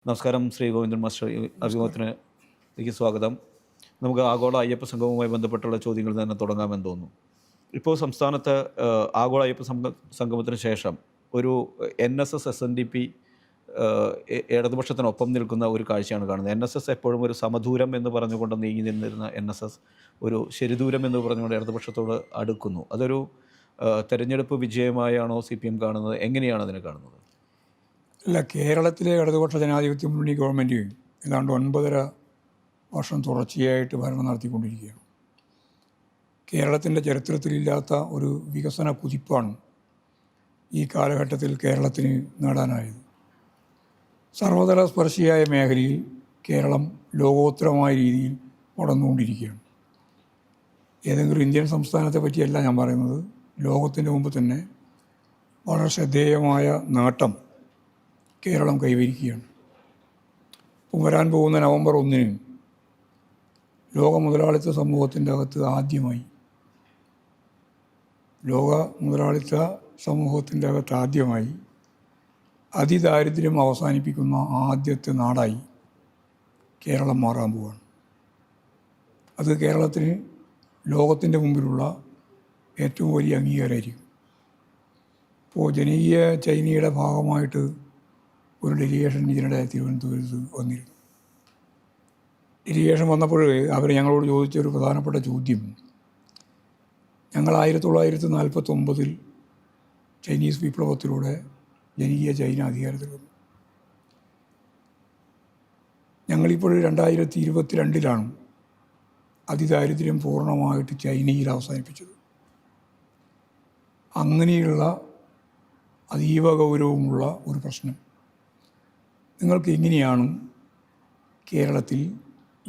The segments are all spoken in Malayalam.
നമസ്കാരം ശ്രീ ഗോവിന്ദൻ മാസ്റ്റർ. ഈ അഭിമുഖത്തിലേക്ക് സ്വാഗതം. നമുക്ക് ആഗോള അയ്യപ്പ സംഗമവുമായി ബന്ധപ്പെട്ടുള്ള ചോദ്യങ്ങൾ തന്നെ തുടങ്ങാമെന്ന് തോന്നുന്നു. ഇപ്പോൾ സംസ്ഥാനത്ത് ആഗോള അയ്യപ്പ സംഗമത്തിന് ശേഷം ഒരു NSS SNDP ഇടതുപക്ഷത്തിനൊപ്പം നിൽക്കുന്ന ഒരു കാഴ്ചയാണ് കാണുന്നത്. NSS എപ്പോഴും ഒരു സമദൂരം എന്ന് പറഞ്ഞുകൊണ്ട് നീങ്ങി നിന്നിരുന്ന NSS ഒരു ശരിദൂരം എന്ന് പറഞ്ഞുകൊണ്ട് ഇടതുപക്ഷത്തോട് അടുക്കുന്നു. അതൊരു തെരഞ്ഞെടുപ്പ് വിജയമായാണോ CPM കാണുന്നത്? എങ്ങനെയാണ് അതിനെ കാണുന്നത്? അല്ല, കേരളത്തിലെ ഇടതുപക്ഷ ജനാധിപത്യ മുന്നണി ഗവൺമെൻറ് ഏതാണ്ട് 9.5 വർഷം തുടർച്ചയായിട്ട് ഭരണം നടത്തിക്കൊണ്ടിരിക്കുകയാണ്. കേരളത്തിൻ്റെ ചരിത്രത്തിലില്ലാത്ത ഒരു വികസന കുതിപ്പാണ് ഈ കാലഘട്ടത്തിൽ കേരളത്തിന് നേടാനായത്. സർവതല സ്പർശിയായ മേഖലയിൽ കേരളം ലോകോത്തരമായ രീതിയിൽ വളർന്നുകൊണ്ടിരിക്കുകയാണ്. ഏതെങ്കിലും ഇന്ത്യൻ സംസ്ഥാനത്തെ പറ്റിയല്ല ഞാൻ പറയുന്നത്. ലോകത്തിൻ്റെ മുമ്പ് തന്നെ വളരെ ശ്രദ്ധേയമായ നേട്ടം കേരളം കൈവരിക്കുകയാണ്. വരാൻ പോകുന്ന നവംബർ 1 ലോക മുതലാളിത്ത സമൂഹത്തിൻ്റെ അകത്ത് ആദ്യമായി അതിദാരിദ്ര്യം അവസാനിപ്പിക്കുന്ന ആദ്യത്തെ നാടായി കേരളം മാറാൻ പോവുകയാണ്. അത് കേരളത്തിന് ലോകത്തിൻ്റെ മുമ്പിലുള്ള ഏറ്റവും വലിയ അംഗീകാരമായിരിക്കും. ഇപ്പോൾ ജനകീയ ചൈനയുടെ ഭാഗമായിട്ട് ഒരു ഡെലിഗേഷൻ ഇതിനിടെ തിരുവനന്തപുരത്ത് വന്നിരുന്നു. ഡെലിഗേഷൻ വന്നപ്പോൾ അവർ ഞങ്ങളോട് ചോദിച്ച ഒരു പ്രധാനപ്പെട്ട ചോദ്യം, ഞങ്ങൾ 1949 ചൈനീസ് വിപ്ലവത്തിലൂടെ ജനകീയ ചൈന അധികാരത്തിൽ വന്നു. ഞങ്ങളിപ്പോൾ 2022 അതിദാരിദ്ര്യം പൂർണ്ണമായിട്ട് ചൈനയിൽ അവസാനിപ്പിച്ചത്. അങ്ങനെയുള്ള അതീവ ഗൗരവമുള്ള ഒരു പ്രശ്നം നിങ്ങൾക്ക് എങ്ങനെയാണ് കേരളത്തിൽ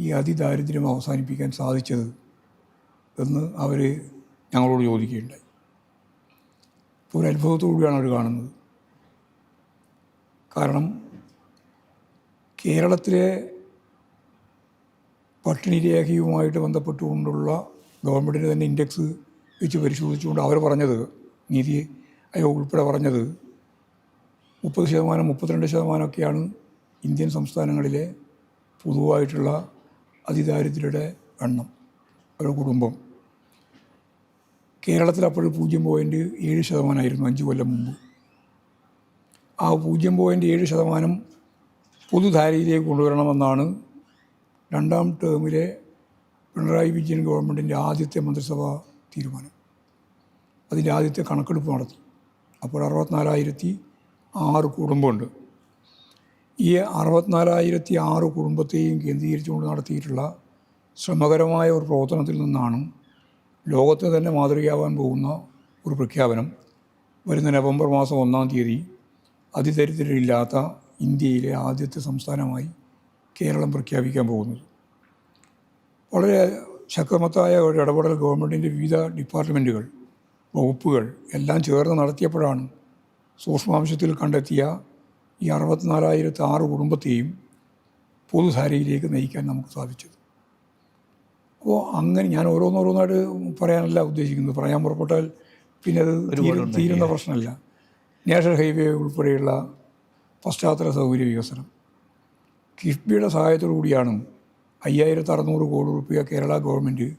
ഈ അതിദാരിദ്ര്യം അവസാനിപ്പിക്കാൻ സാധിച്ചത് എന്ന് അവർ ഞങ്ങളോട് ചോദിക്കുകയുണ്ടായി. ഇപ്പോൾ ഒരു അത്ഭുതത്തോടുകൂടിയാണ് അവർ കാണുന്നത്. കാരണം കേരളത്തിലെ പട്ടിണി രേഖയുമായിട്ട് ബന്ധപ്പെട്ടുകൊണ്ടുള്ള ഗവൺമെൻറ്റിൻ്റെ തന്നെ ഇൻഡെക്സ് വെച്ച് പരിശോധിച്ചുകൊണ്ട് അവർ പറഞ്ഞത്, നീതി ആയോഗ് ഉൾപ്പെടെ പറഞ്ഞത് 30%, 32%ഒക്കെയാണ് ഇന്ത്യൻ സംസ്ഥാനങ്ങളിലെ പൊതുവായിട്ടുള്ള അതിദാരിദ്ര്യരുടെ എണ്ണം ഒരു കുടുംബം. കേരളത്തിൽ അപ്പോൾ 0.7% 5 കൊല്ലം മുമ്പ്. ആ 0.7% പൊതുധാരയിലേക്ക് കൊണ്ടുവരണമെന്നാണ് 2ാം ടേമിലെ പിണറായി വിജയൻ ഗവൺമെൻറ്റിൻ്റെ ആദ്യത്തെ മന്ത്രിസഭാ തീരുമാനം. അതിൻ്റെ ആദ്യത്തെ കണക്കെടുപ്പ് നടത്തി. അപ്പോൾ 64,006 കുടുംബമുണ്ട്. ഈ 64,006 കുടുംബത്തെയും കേന്ദ്രീകരിച്ചുകൊണ്ട് നടത്തിയിട്ടുള്ള ശ്രമകരമായ ഒരു പ്രവർത്തനത്തിൽ നിന്നാണ് ലോകത്തിന് തന്നെ മാതൃകയാവാൻ പോകുന്ന ഒരു പ്രഖ്യാപനം വരുന്ന നവംബർ മാസം 1-ാം തീയതി അതിദരിദ്രരില്ലാത്ത ഇന്ത്യയിലെ ആദ്യത്തെ സംസ്ഥാനമായി കേരളം പ്രഖ്യാപിക്കാൻ പോകുന്നത്. വളരെ ശക്തമത്തായ ഒരു ഇടപെടൽ ഗവൺമെൻറ്റിൻ്റെ വിവിധ ഡിപ്പാർട്ട്മെൻറ്റുകൾ, വകുപ്പുകൾ എല്ലാം ചേർന്ന് നടത്തിയപ്പോഴാണ് സൂക്ഷ്മാംശത്തിൽ കണ്ടെത്തിയ ഈ 64,006 കുടുംബത്തെയും പൊതുധാരയിലേക്ക് നയിക്കാൻ നമുക്ക് സാധിച്ചത്. അപ്പോൾ അങ്ങനെ ഞാൻ ഓരോന്നോരോന്നായിട്ട് പറയാനല്ല ഉദ്ദേശിക്കുന്നത്. പറയാൻ പുറപ്പെട്ടാൽ പിന്നെ അത് തീരുന്ന പ്രശ്നമല്ല. നാഷണൽ ഹൈവേ ഉൾപ്പെടെയുള്ള പശ്ചാത്തല സൗകര്യ വികസനം കിഫ്ബിയുടെ സഹായത്തോടു കൂടിയാണ് 5,600 കോടി രൂപ കേരള ഗവൺമെൻറ്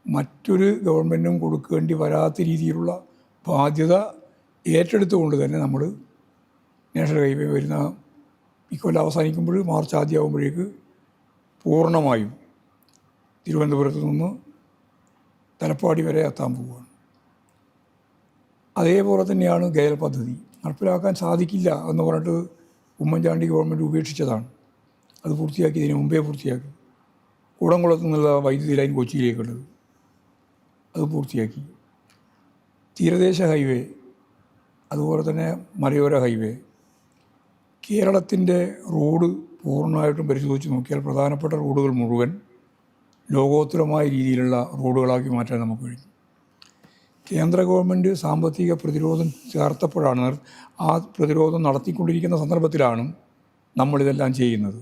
മറ്റൊരു ഗവൺമെൻറ്റും കൊടുക്കേണ്ടി വരാത്ത രീതിയിലുള്ള ബാധ്യത ഏറ്റെടുത്തുകൊണ്ട് തന്നെ നമ്മൾ നാഷണൽ ഹൈവേ വരുന്ന ഇക്കൊല്ലം അവസാനിക്കുമ്പോൾ മാർച്ച് ആദ്യമാകുമ്പോഴേക്ക് പൂർണ്ണമായും തിരുവനന്തപുരത്ത് നിന്ന് തലപ്പാടി വരെ എത്താൻ പോവുകയാണ്. അതേപോലെ തന്നെയാണ് ഗയൽ പദ്ധതി. നടപ്പിലാക്കാൻ സാധിക്കില്ല എന്ന് പറഞ്ഞിട്ട് ഉമ്മൻചാണ്ടി ഗവൺമെൻറ് ഉപേക്ഷിച്ചതാണ്. അത് പൂർത്തിയാക്കി, ഇതിന് മുമ്പേ പൂർത്തിയാക്കി. കൂടംകുളത്ത് നിന്നുള്ള വൈദ്യുതി ലൈൻ കൊച്ചിയിലേക്കുള്ളത് അത് പൂർത്തിയാക്കി. തീരദേശ ഹൈവേ, അതുപോലെ തന്നെ മലയോര ഹൈവേ, കേരളത്തിൻ്റെ റോഡ് പൂർണ്ണമായിട്ടും പരിശോധിച്ച് നോക്കിയാൽ പ്രധാനപ്പെട്ട റോഡുകൾ മുഴുവൻ ലോകോത്തരമായ രീതിയിലുള്ള റോഡുകളാക്കി മാറ്റാൻ നമുക്ക് കഴിഞ്ഞു. കേന്ദ്ര ഗവൺമെൻറ് സാമ്പത്തിക പ്രതിരോധം ചേർത്തപ്പോഴാണ്, ആ പ്രതിരോധം നടത്തിക്കൊണ്ടിരിക്കുന്ന സന്ദർഭത്തിലാണ് നമ്മളിതെല്ലാം ചെയ്യുന്നത്.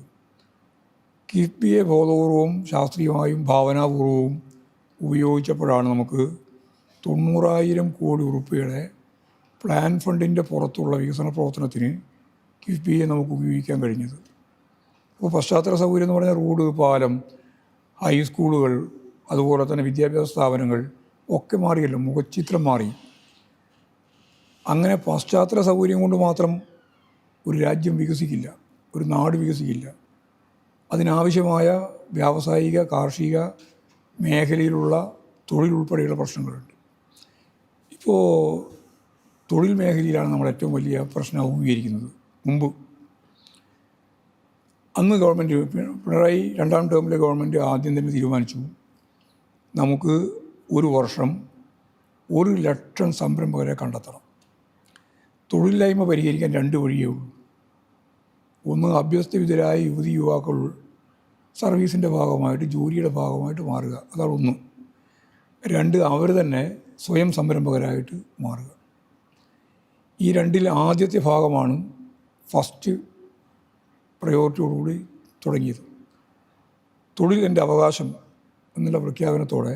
കിഫ്ബിയെ ബോധപൂർവവും ശാസ്ത്രീയമായും ഭാവനാപൂർവവും ഉപയോഗിച്ചപ്പോഴാണ് നമുക്ക് 90,000 കോടി രൂപയുടെ പ്ലാൻ ഫണ്ടിൻ്റെ പുറത്തുള്ള വികസന പ്രവർത്തനത്തിന് കിഫ്ബിയെ നമുക്ക് ഉപയോഗിക്കാൻ കഴിഞ്ഞത്. അപ്പോൾ പശ്ചാത്തല സൗകര്യം എന്ന് പറഞ്ഞാൽ റോഡ്, പാലം, ഹൈസ്കൂളുകൾ, അതുപോലെ തന്നെ വിദ്യാഭ്യാസ സ്ഥാപനങ്ങൾ ഒക്കെ മാറിയല്ലോ, മുഖചിത്രം മാറി. അങ്ങനെ പശ്ചാത്തല സൗകര്യം കൊണ്ട് മാത്രം ഒരു രാജ്യം വികസിക്കില്ല, ഒരു നാട് വികസിക്കില്ല. അതിനാവശ്യമായ വ്യാവസായിക, കാർഷിക മേഖലയിലുള്ള തൊഴിലുൾപ്പെടെയുള്ള പ്രശ്നങ്ങളുണ്ട്. ഇപ്പോൾ തൊഴിൽ മേഖലയിലാണ് നമ്മൾ ഏറ്റവും വലിയ പ്രശ്നം അഭിമുഖീകരിക്കുന്നത്. മുമ്പ് അന്ന് ഗവൺമെൻറ്, പിണറായി രണ്ടാം ടേമിലെ ഗവൺമെൻറ് ആദ്യം തന്നെ തീരുമാനിച്ചു, നമുക്ക് ഒരു വർഷം 1,00,000 സംരംഭകരെ കണ്ടെത്തണം. തൊഴിലില്ലായ്മ പരിഹരിക്കാൻ 2 വഴിയേ ഉള്ളൂ. ഒന്ന്, അഭ്യസ്തവിദ്യരായ യുവതി യുവാക്കൾ സർവീസിൻ്റെ ഭാഗമായിട്ട്, ജോലിയുടെ ഭാഗമായിട്ട് മാറുക, അതാണ് ഒന്ന്. 2, അവർ തന്നെ സ്വയം സംരംഭകരായിട്ട് മാറുക. ഈ 2-ൽ ആദ്യത്തെ ഭാഗമാണ് ഫസ്റ്റ് പ്രയോറിറ്റിയോടുകൂടി തുടങ്ങിയത്. തൊഴിൽ എൻ്റെ അവകാശം എന്നുള്ള പ്രഖ്യാപനത്തോടെ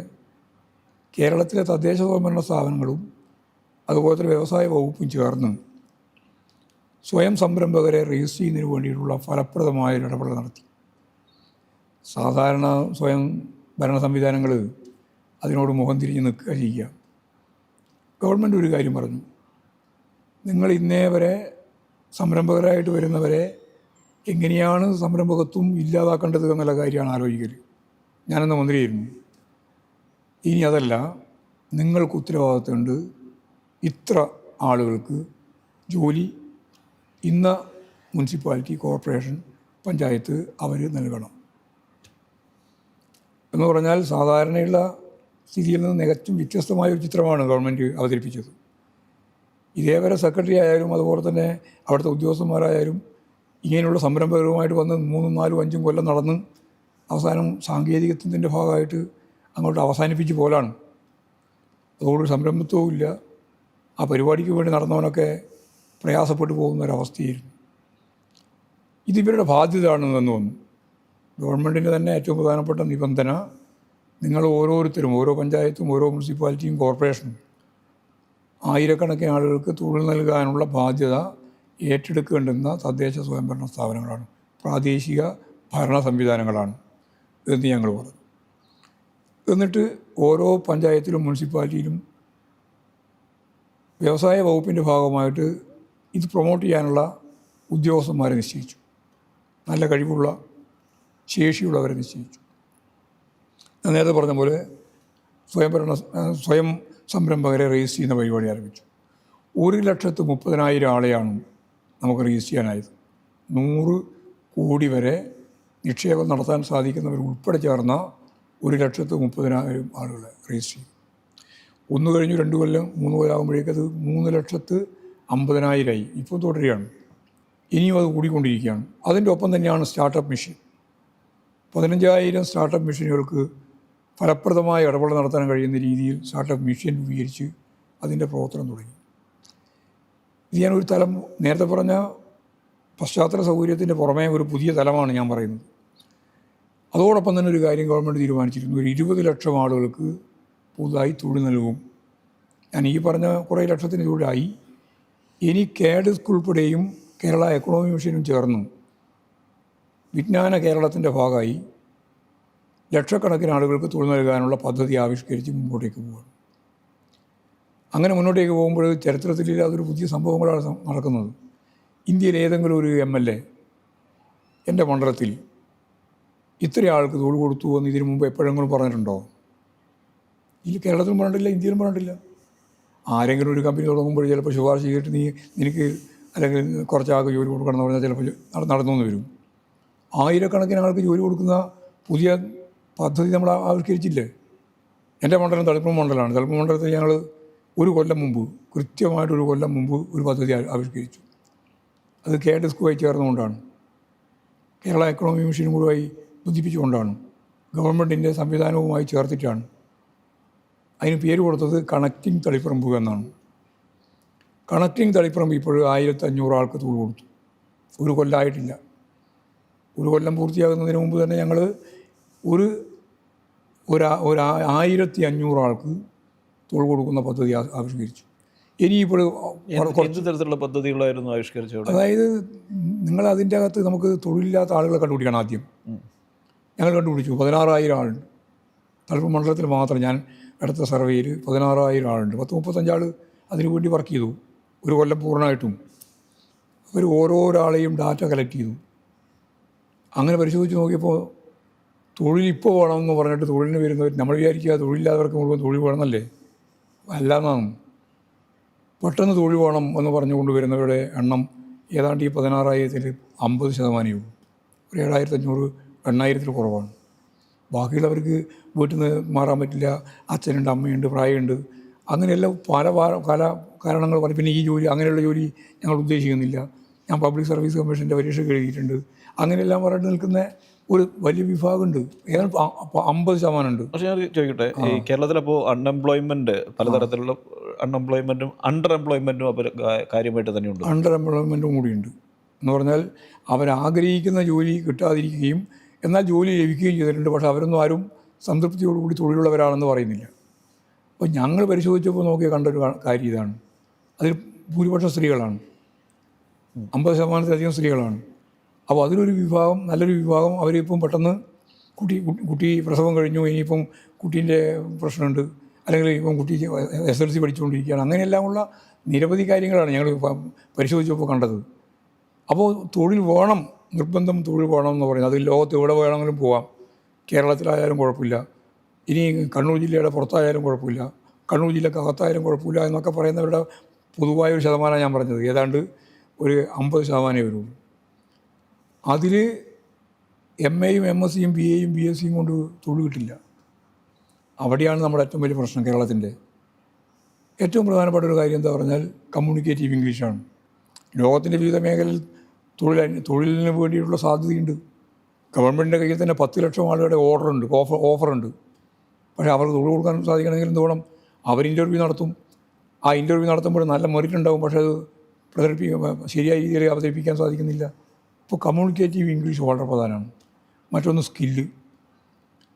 കേരളത്തിലെ തദ്ദേശ സ്വയംഭരണ സ്ഥാപനങ്ങളും അതുപോലെ തന്നെ വ്യവസായ വകുപ്പും ചേർന്ന് സ്വയം സംരംഭകരെ രജിസ്റ്റർ ചെയ്യുന്നതിന് വേണ്ടിയിട്ടുള്ള ഫലപ്രദമായ ഇടപെടൽ നടത്തി. സാധാരണ സ്വയം ഭരണ സംവിധാനങ്ങൾ അതിനോട് മുഖം തിരിഞ്ഞ് നിൽക്കുക ചെയ്യുക. ഗവൺമെൻറ് ഒരു കാര്യം പറഞ്ഞു, നിങ്ങൾ ഇന്നേ വരെ സംരംഭകരായിട്ട് വരുന്നവരെ എങ്ങനെയാണ് സംരംഭകത്വം ഇല്ലാതാക്കേണ്ടത് എന്നുള്ള കാര്യമാണ് ആലോചിക്കൽ. ഞാനെന്ന മന്ത്രിയായിരുന്നു. ഇനി അതല്ല, നിങ്ങൾക്ക് ഉത്തരവാദിത്തമുണ്ട്, ഇത്ര ആളുകൾക്ക് ജോലി ഇന്ന മുനിസിപ്പാലിറ്റി, കോർപ്പറേഷൻ, പഞ്ചായത്ത് അവർ നൽകണം എന്ന് പറഞ്ഞാൽ സാധാരണയുള്ള സ്ഥിതിയിൽ നിന്ന് തികച്ചും വ്യത്യസ്തമായ ഒരു ചിത്രമാണ് ഗവൺമെൻറ് അവതരിപ്പിച്ചത്. ഇതേവരെ സെക്രട്ടറി ആയാലും അതുപോലെ തന്നെ അവിടുത്തെ ഉദ്യോഗസ്ഥന്മാരായാലും ഇങ്ങനെയുള്ള സംരംഭകരുമായിട്ട് വന്ന് 3, 4, 5 കൊല്ലം നടന്ന് അവസാനം സാങ്കേതികത്വത്തിൻ്റെ ഭാഗമായിട്ട് അങ്ങോട്ട് അവസാനിപ്പിച്ച് പോലാണ്. അതുകൊണ്ട് സംരംഭത്വവും ഇല്ല. ആ പരിപാടിക്ക് വേണ്ടി നടന്നവനൊക്കെ പ്രയാസപ്പെട്ടു പോകുന്നൊരവസ്ഥയായിരുന്നു. ഇതിവരുടെ ബാധ്യതയാണെന്ന് തോന്നുന്നു. ഗവൺമെൻറ്റിൻ്റെ തന്നെ ഏറ്റവും പ്രധാനപ്പെട്ട നിബന്ധന, നിങ്ങൾ ഓരോരുത്തരും, ഓരോ പഞ്ചായത്തും, ഓരോ മുനിസിപ്പാലിറ്റിയും, കോർപ്പറേഷനും ആയിരക്കണക്കിന് ആളുകൾക്ക് തൊഴിൽ നൽകാനുള്ള ബാധ്യത ഏറ്റെടുക്കേണ്ടുന്ന തദ്ദേശ സ്വയംഭരണ സ്ഥാപനങ്ങളാണ്, പ്രാദേശിക ഭരണ സംവിധാനങ്ങളാണ് എന്ന് ഞങ്ങൾ പറഞ്ഞു. എന്നിട്ട് ഓരോ പഞ്ചായത്തിലും മുനിസിപ്പാലിറ്റിയിലും വ്യവസായ വകുപ്പിൻ്റെ ഭാഗമായിട്ട് ഇത് പ്രൊമോട്ട് ചെയ്യാനുള്ള ഉദ്യോഗസ്ഥന്മാരെ നിശ്ചയിച്ചു. നല്ല കഴിവുള്ള, ശേഷിയുള്ളവരെ നിശ്ചയിച്ചു. ഞാൻ നേരത്തെ പറഞ്ഞ പോലെ സ്വയം സംരംഭകരെ രജിസ്റ്റർ ചെയ്യുന്ന പരിപാടി ആരംഭിച്ചു. 1,30,000 ആളെയാണ് നമുക്ക് രജിസ്റ്റർ ചെയ്യാനായത്. 100 കോടി വരെ നിക്ഷേപം നടത്താൻ സാധിക്കുന്നവർ ഉൾപ്പെടെ ചേർന്ന 1,30,000 ആളുകളെ രജിസ്റ്റർ ചെയ്തു. 1 കഴിഞ്ഞു 2 കൊല്ലം 3 കൊല്ലം ആകുമ്പോഴേക്കത് 3,50,000 ആയി. ഇപ്പോൾ തുടരുകയാണ്. ഇനിയും അത് കൂടിക്കൊണ്ടിരിക്കുകയാണ്. അതിൻ്റെ ഒപ്പം തന്നെയാണ് സ്റ്റാർട്ടപ്പ് മിഷൻ. 15,000 സ്റ്റാർട്ടപ്പ് മിഷനുകൾക്ക് ഫലപ്രദമായ ഇടപെടൽ നടത്താൻ കഴിയുന്ന രീതിയിൽ സ്റ്റാർട്ടപ്പ് മിഷൻ രൂപീകരിച്ച് അതിൻ്റെ പ്രവർത്തനം തുടങ്ങി. ഇത് ഞാനൊരു തലം, നേരത്തെ പറഞ്ഞ പശ്ചാത്തല സൗകര്യത്തിൻ്റെ പുറമേ ഒരു പുതിയ തലമാണ് ഞാൻ പറയുന്നത്. അതോടൊപ്പം തന്നെ ഒരു കാര്യം ഗവൺമെൻറ് തീരുമാനിച്ചിരുന്നു, ഒരു 20 ലക്ഷം ആളുകൾക്ക് പുതുതായി തൊഴിൽ നൽകും. ഞാൻ ഈ പറഞ്ഞ കുറേ ലക്ഷത്തിന് തൊഴിലായി. ഇനി കേഡസ്ക് ഉൾപ്പെടെയും കേരള എക്കണോമി മിഷനും ചേർന്ന് വിജ്ഞാന കേരളത്തിൻ്റെ ഭാഗമായി ലക്ഷക്കണക്കിന് ആളുകൾക്ക് തൊഴിൽ നൽകാനുള്ള പദ്ധതി ആവിഷ്കരിച്ച് മുന്നോട്ടേക്ക് പോവുകയാണ്. അങ്ങനെ മുന്നോട്ടേക്ക് പോകുമ്പോൾ ചരിത്രത്തിൽ അതൊരു പുതിയ സംഭവങ്ങളാണ് നടക്കുന്നത്. ഇന്ത്യയിൽ ഏതെങ്കിലും ഒരു MLA എൻ്റെ മണ്ഡലത്തിൽ ഇത്ര ആൾക്ക് തൊഴിൽ കൊടുത്തു എന്ന് ഇതിനു മുമ്പ് എപ്പോഴെങ്കിലും പറഞ്ഞിട്ടുണ്ടോ? ഇതിൽ കേരളത്തിലും പറഞ്ഞിട്ടില്ല, ഇന്ത്യയിലും പറഞ്ഞിട്ടില്ല. ആരെങ്കിലും ഒരു കമ്പനി തുടങ്ങുമ്പോൾ ചിലപ്പോൾ ശുപാർശ ചെയ്തിട്ട് നിനക്ക് അല്ലെങ്കിൽ കുറച്ച് ആൾക്ക് ജോലി കൊടുക്കണം എന്ന് പറഞ്ഞാൽ ചിലപ്പോൾ നടന്നു വരും. ആയിരക്കണക്കിന് ആൾക്ക് ജോലി കൊടുക്കുന്ന പുതിയ പദ്ധതി നമ്മൾ ആവിഷ്കരിച്ചില്ലേ? എൻ്റെ മണ്ഡലം തളിപ്പുറം മണ്ഡലമാണ്. തളിപ്പുറം മണ്ഡലത്തിൽ ഞങ്ങൾ 1 കൊല്ലം മുമ്പ്, കൃത്യമായിട്ട് 1 കൊല്ലം മുമ്പ് ഒരു പദ്ധതി ആവിഷ്കരിച്ചു. അത് കേഡസ്കുമായി ചേർന്നുകൊണ്ടാണ്, കേരള എക്കണോമി മിഷനും കൂടി ബന്ധിപ്പിച്ചുകൊണ്ടാണ്, ഗവൺമെൻറ്റിൻ്റെ സംവിധാനവുമായി ചേർത്തിട്ടാണ്. അതിന് പേര് കൊടുത്തത് കണക്റ്റിംഗ് തളിപ്പറമ്പ് എന്നാണ്. കണക്റ്റിംഗ് തളിപ്പറമ്പ് ഇപ്പോൾ 1,500 ആൾക്ക് തൊഴിൽ കൊടുത്തു. 1 കൊല്ലമായിട്ടില്ല. 1 കൊല്ലം പൂർത്തിയാകുന്നതിന് മുമ്പ് തന്നെ ഞങ്ങൾ ഒരു 1,500 ആൾക്ക് തൊഴിൽ കൊടുക്കുന്ന പദ്ധതി ആവിഷ്കരിച്ചു. ഇനിയിപ്പോൾ എന്ത് തരത്തിലുള്ള പദ്ധതികളായിരുന്നു ആവിഷ്കരിച്ചത്? അതായത് നിങ്ങൾ അതിൻ്റെ അകത്ത് നമുക്ക് തൊഴിലില്ലാത്ത ആളുകളെ കണ്ടുപിടിക്കണം ആദ്യം. ഞങ്ങൾ കണ്ടുപിടിച്ചു 16,000 ആളുണ്ട് തളിപ്പുറം മണ്ഡലത്തിൽ മാത്രം. ഞാൻ എടുത്ത സർവേയിൽ 16,000 ആളുണ്ട്. 10-35 ആൾ അതിനു വേണ്ടി വർക്ക് ചെയ്തു ഒരു കൊല്ലം പൂർണ്ണമായിട്ടും. അവർ ഓരോരാളെയും ഡാറ്റ കളക്ട് ചെയ്തു. അങ്ങനെ പരിശോധിച്ച് നോക്കിയപ്പോൾ തൊഴിലിപ്പോൾ വേണമെന്ന് പറഞ്ഞിട്ട് തൊഴിലിന് വരുന്നവർ, നമ്മൾ വിചാരിക്കുക തൊഴിലില്ലാത്തവർക്ക് മുഴുവൻ തൊഴിൽ വേണമെന്നല്ലേ, അല്ലാന്നാണ്. പെട്ടെന്ന് തൊഴിൽ വേണം എന്ന് പറഞ്ഞുകൊണ്ട് വരുന്നവരുടെ എണ്ണം ഏതാണ്ട് ഈ 16,000-ൽ 50% ഉള്ളൂ. ഒരു 7,500 8,000-ൽ കുറവാണ്. ബാക്കിയുള്ളവർക്ക് വീട്ടിൽ നിന്ന് മാറാൻ പറ്റില്ല, അച്ഛനുണ്ട്, അമ്മയുണ്ട്, പ്രായമുണ്ട്, അങ്ങനെയെല്ലാം പല കാരണങ്ങൾ പറയും. പിന്നെ ഈ ജോലി, അങ്ങനെയുള്ള ജോലി ഞങ്ങൾ ഉദ്ദേശിക്കുന്നില്ല, ഞാൻ പബ്ലിക് സർവീസ് കമ്മീഷൻ്റെ പരീക്ഷ എഴുതിയിട്ടുണ്ട്, അങ്ങനെയെല്ലാം പറഞ്ഞിട്ട് നിൽക്കുന്ന ഒരു വലിയ വിഭാഗമുണ്ട്. ഏതാണ്ട് 50% ഉണ്ട്. പക്ഷേ ഞാൻ ചോദിക്കട്ടെ, ഈ കേരളത്തിലപ്പോൾ അൺഎംപ്ലോയ്മെൻറ്റ്, പലതരത്തിലുള്ള അൺഎംപ്ലോയ്മെൻറ്റും അണ്ടർ എംപ്ലോയ്മെൻറ്റും അപ്പോൾ കാര്യമായിട്ട് തന്നെയുണ്ട്. അണ്ടർ എംപ്ലോയ്മെൻറ്റും കൂടിയുണ്ട്. എന്ന് പറഞ്ഞാൽ അവരാഗ്രഹിക്കുന്ന ജോലി കിട്ടാതിരിക്കുകയും എന്നാൽ ജോലി ലഭിക്കുകയും ചെയ്തിട്ടുണ്ട്. പക്ഷേ അവരൊന്നും ആരും സംതൃപ്തിയോടുകൂടി തൊഴിലുള്ളവരാണെന്ന് പറയുന്നില്ല. അപ്പോൾ ഞങ്ങൾ പരിശോധിച്ചപ്പോൾ നോക്കിയാൽ കണ്ടൊരു കാര്യം ഇതാണ്. അതിൽ ഭൂരിപക്ഷം സ്ത്രീകളാണ്, 50%-ലധികം സ്ത്രീകളാണ്. അപ്പോൾ അതിലൊരു വിഭാഗം, നല്ലൊരു വിഭാഗം, അവരിപ്പം പെട്ടെന്ന് കുട്ടി പ്രസവം കഴിഞ്ഞു, ഇനിയിപ്പം കുട്ടീൻ്റെ പ്രശ്നമുണ്ട്, അല്ലെങ്കിൽ ഇപ്പം കുട്ടി SLC പഠിച്ചുകൊണ്ടിരിക്കുകയാണ്, അങ്ങനെയെല്ലാമുള്ള നിരവധി കാര്യങ്ങളാണ് ഞങ്ങൾ പരിശോധിച്ചപ്പോൾ കണ്ടത്. അപ്പോൾ തൊഴിൽ വേണം, നിർബന്ധം തൊഴിൽ വേണം എന്ന് പറയുന്നത്. അതിൽ ലോകത്ത് എവിടെ വേണമെങ്കിലും പോവാം, കേരളത്തിലായാലും കുഴപ്പമില്ല, ഇനി കണ്ണൂർ ജില്ലയുടെ പുറത്തായാലും കുഴപ്പമില്ല, കണ്ണൂർ ജില്ലക്കകത്തായാലും കുഴപ്പമില്ല എന്നൊക്കെ പറയുന്നവരുടെ പൊതുവായൊരു ശതമാനം ഞാൻ പറഞ്ഞത്. ഏതാണ്ട് ഒരു 50% വരുള്ളൂ. അതിൽ MA-യും MSc-യും BA-യും BSc-യും കൊണ്ട് തൊഴിൽ കിട്ടില്ല. അവിടെയാണ് നമ്മുടെ ഏറ്റവും വലിയ പ്രശ്നം. കേരളത്തിൻ്റെ ഏറ്റവും പ്രധാനപ്പെട്ട ഒരു കാര്യം എന്താ പറഞ്ഞാൽ കമ്മ്യൂണിക്കേറ്റീവ് ഇംഗ്ലീഷാണ്. ലോകത്തിൻ്റെ വിവിധ മേഖലയിൽ തൊഴിലിന് വേണ്ടിയിട്ടുള്ള സാധ്യതയുണ്ട്. ഗവൺമെൻറ്റിൻ്റെ കയ്യിൽ തന്നെ 10 ലക്ഷം ആളുകളുടെ ഓഫറുണ്ട്. പക്ഷേ അവർക്ക് തൊഴിൽ കൊടുക്കാൻ സാധിക്കണമെങ്കിൽ എന്ത് വേണം? അവർ ഇൻ്റർവ്യൂ നടത്തും. ആ ഇൻ്റർവ്യൂ നടത്തുമ്പോൾ നല്ല മെറിറ്റ് ഉണ്ടാകും, പക്ഷേ അത് ശരിയായ രീതിയിൽ അവതരിപ്പിക്കാൻ സാധിക്കുന്നില്ല. ഇപ്പോൾ കമ്മ്യൂണിക്കേറ്റീവ് ഇംഗ്ലീഷ് വളരെ പ്രധാനമാണ്. മറ്റൊന്ന് സ്കില്ല്.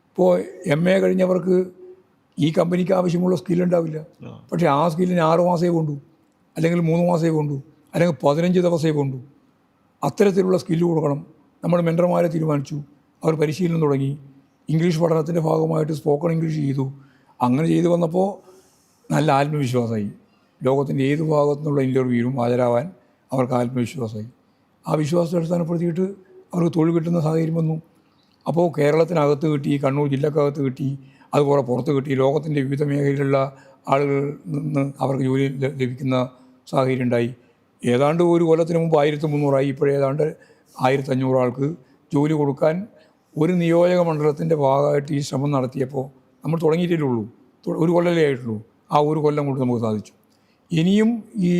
ഇപ്പോൾ MA കഴിഞ്ഞവർക്ക് ഈ കമ്പനിക്ക് ആവശ്യമുള്ള സ്കില്ലുണ്ടാവില്ല. പക്ഷേ ആ സ്കില്ലിന് 6 മാസമേ കൊണ്ടു, അല്ലെങ്കിൽ 3 മാസമേ കൊണ്ടു, അല്ലെങ്കിൽ 15 ദിവസമേ കൊണ്ടു. അത്തരത്തിലുള്ള സ്കില്ല് കൊടുക്കണം. നമ്മൾ മെൻറ്റർമാരെ തീരുമാനിച്ചു, അവർ പരിശീലനം തുടങ്ങി, ഇംഗ്ലീഷ് പഠനത്തിൻ്റെ ഭാഗമായിട്ട് സ്പോക്കൺ ഇംഗ്ലീഷ് ചെയ്തു. അങ്ങനെ ചെയ്തു വന്നപ്പോൾ നല്ല ആത്മവിശ്വാസമായി. ലോകത്തിൻ്റെ ഏത് ഭാഗത്തു നിന്നുള്ള ഇൻ്റർവ്യൂവിനും ഹാജരാവാൻ അവർക്ക് ആത്മവിശ്വാസമായി. ആ വിശ്വാസത്തെ അടിസ്ഥാനപ്പെടുത്തിയിട്ട് അവർക്ക് തൊഴിൽ കിട്ടുന്ന സാഹചര്യം വന്നു. അപ്പോൾ കേരളത്തിനകത്ത് കിട്ടി, കണ്ണൂർ ജില്ലക്കകത്ത് കിട്ടി, അതുപോലെ പുറത്ത് കിട്ടി, ലോകത്തിൻ്റെ വിവിധ മേഖലയിലുള്ള ആളുകളിൽ നിന്ന് അവർക്ക് ജോലി ലഭിക്കുന്ന സാഹചര്യം ഉണ്ടായി. ഏതാണ്ട് ഒരു കൊല്ലത്തിന് മുമ്പ് 1300 ഇപ്പോഴേതാണ്ട് 1500 ആൾക്ക് ജോലി കൊടുക്കാൻ ഒരു നിയോജക മണ്ഡലത്തിൻ്റെ ഭാഗമായിട്ട് ഈ ശ്രമം നടത്തിയപ്പോൾ നമ്മൾ തുടങ്ങിയിട്ടേ ഉള്ളൂ. ഒരു കൊല്ലമേ ആയിട്ടുള്ളൂ. ആ ഒരു കൊല്ലം കൊണ്ട് നമുക്ക് സാധിച്ചു. ഇനിയും ഈ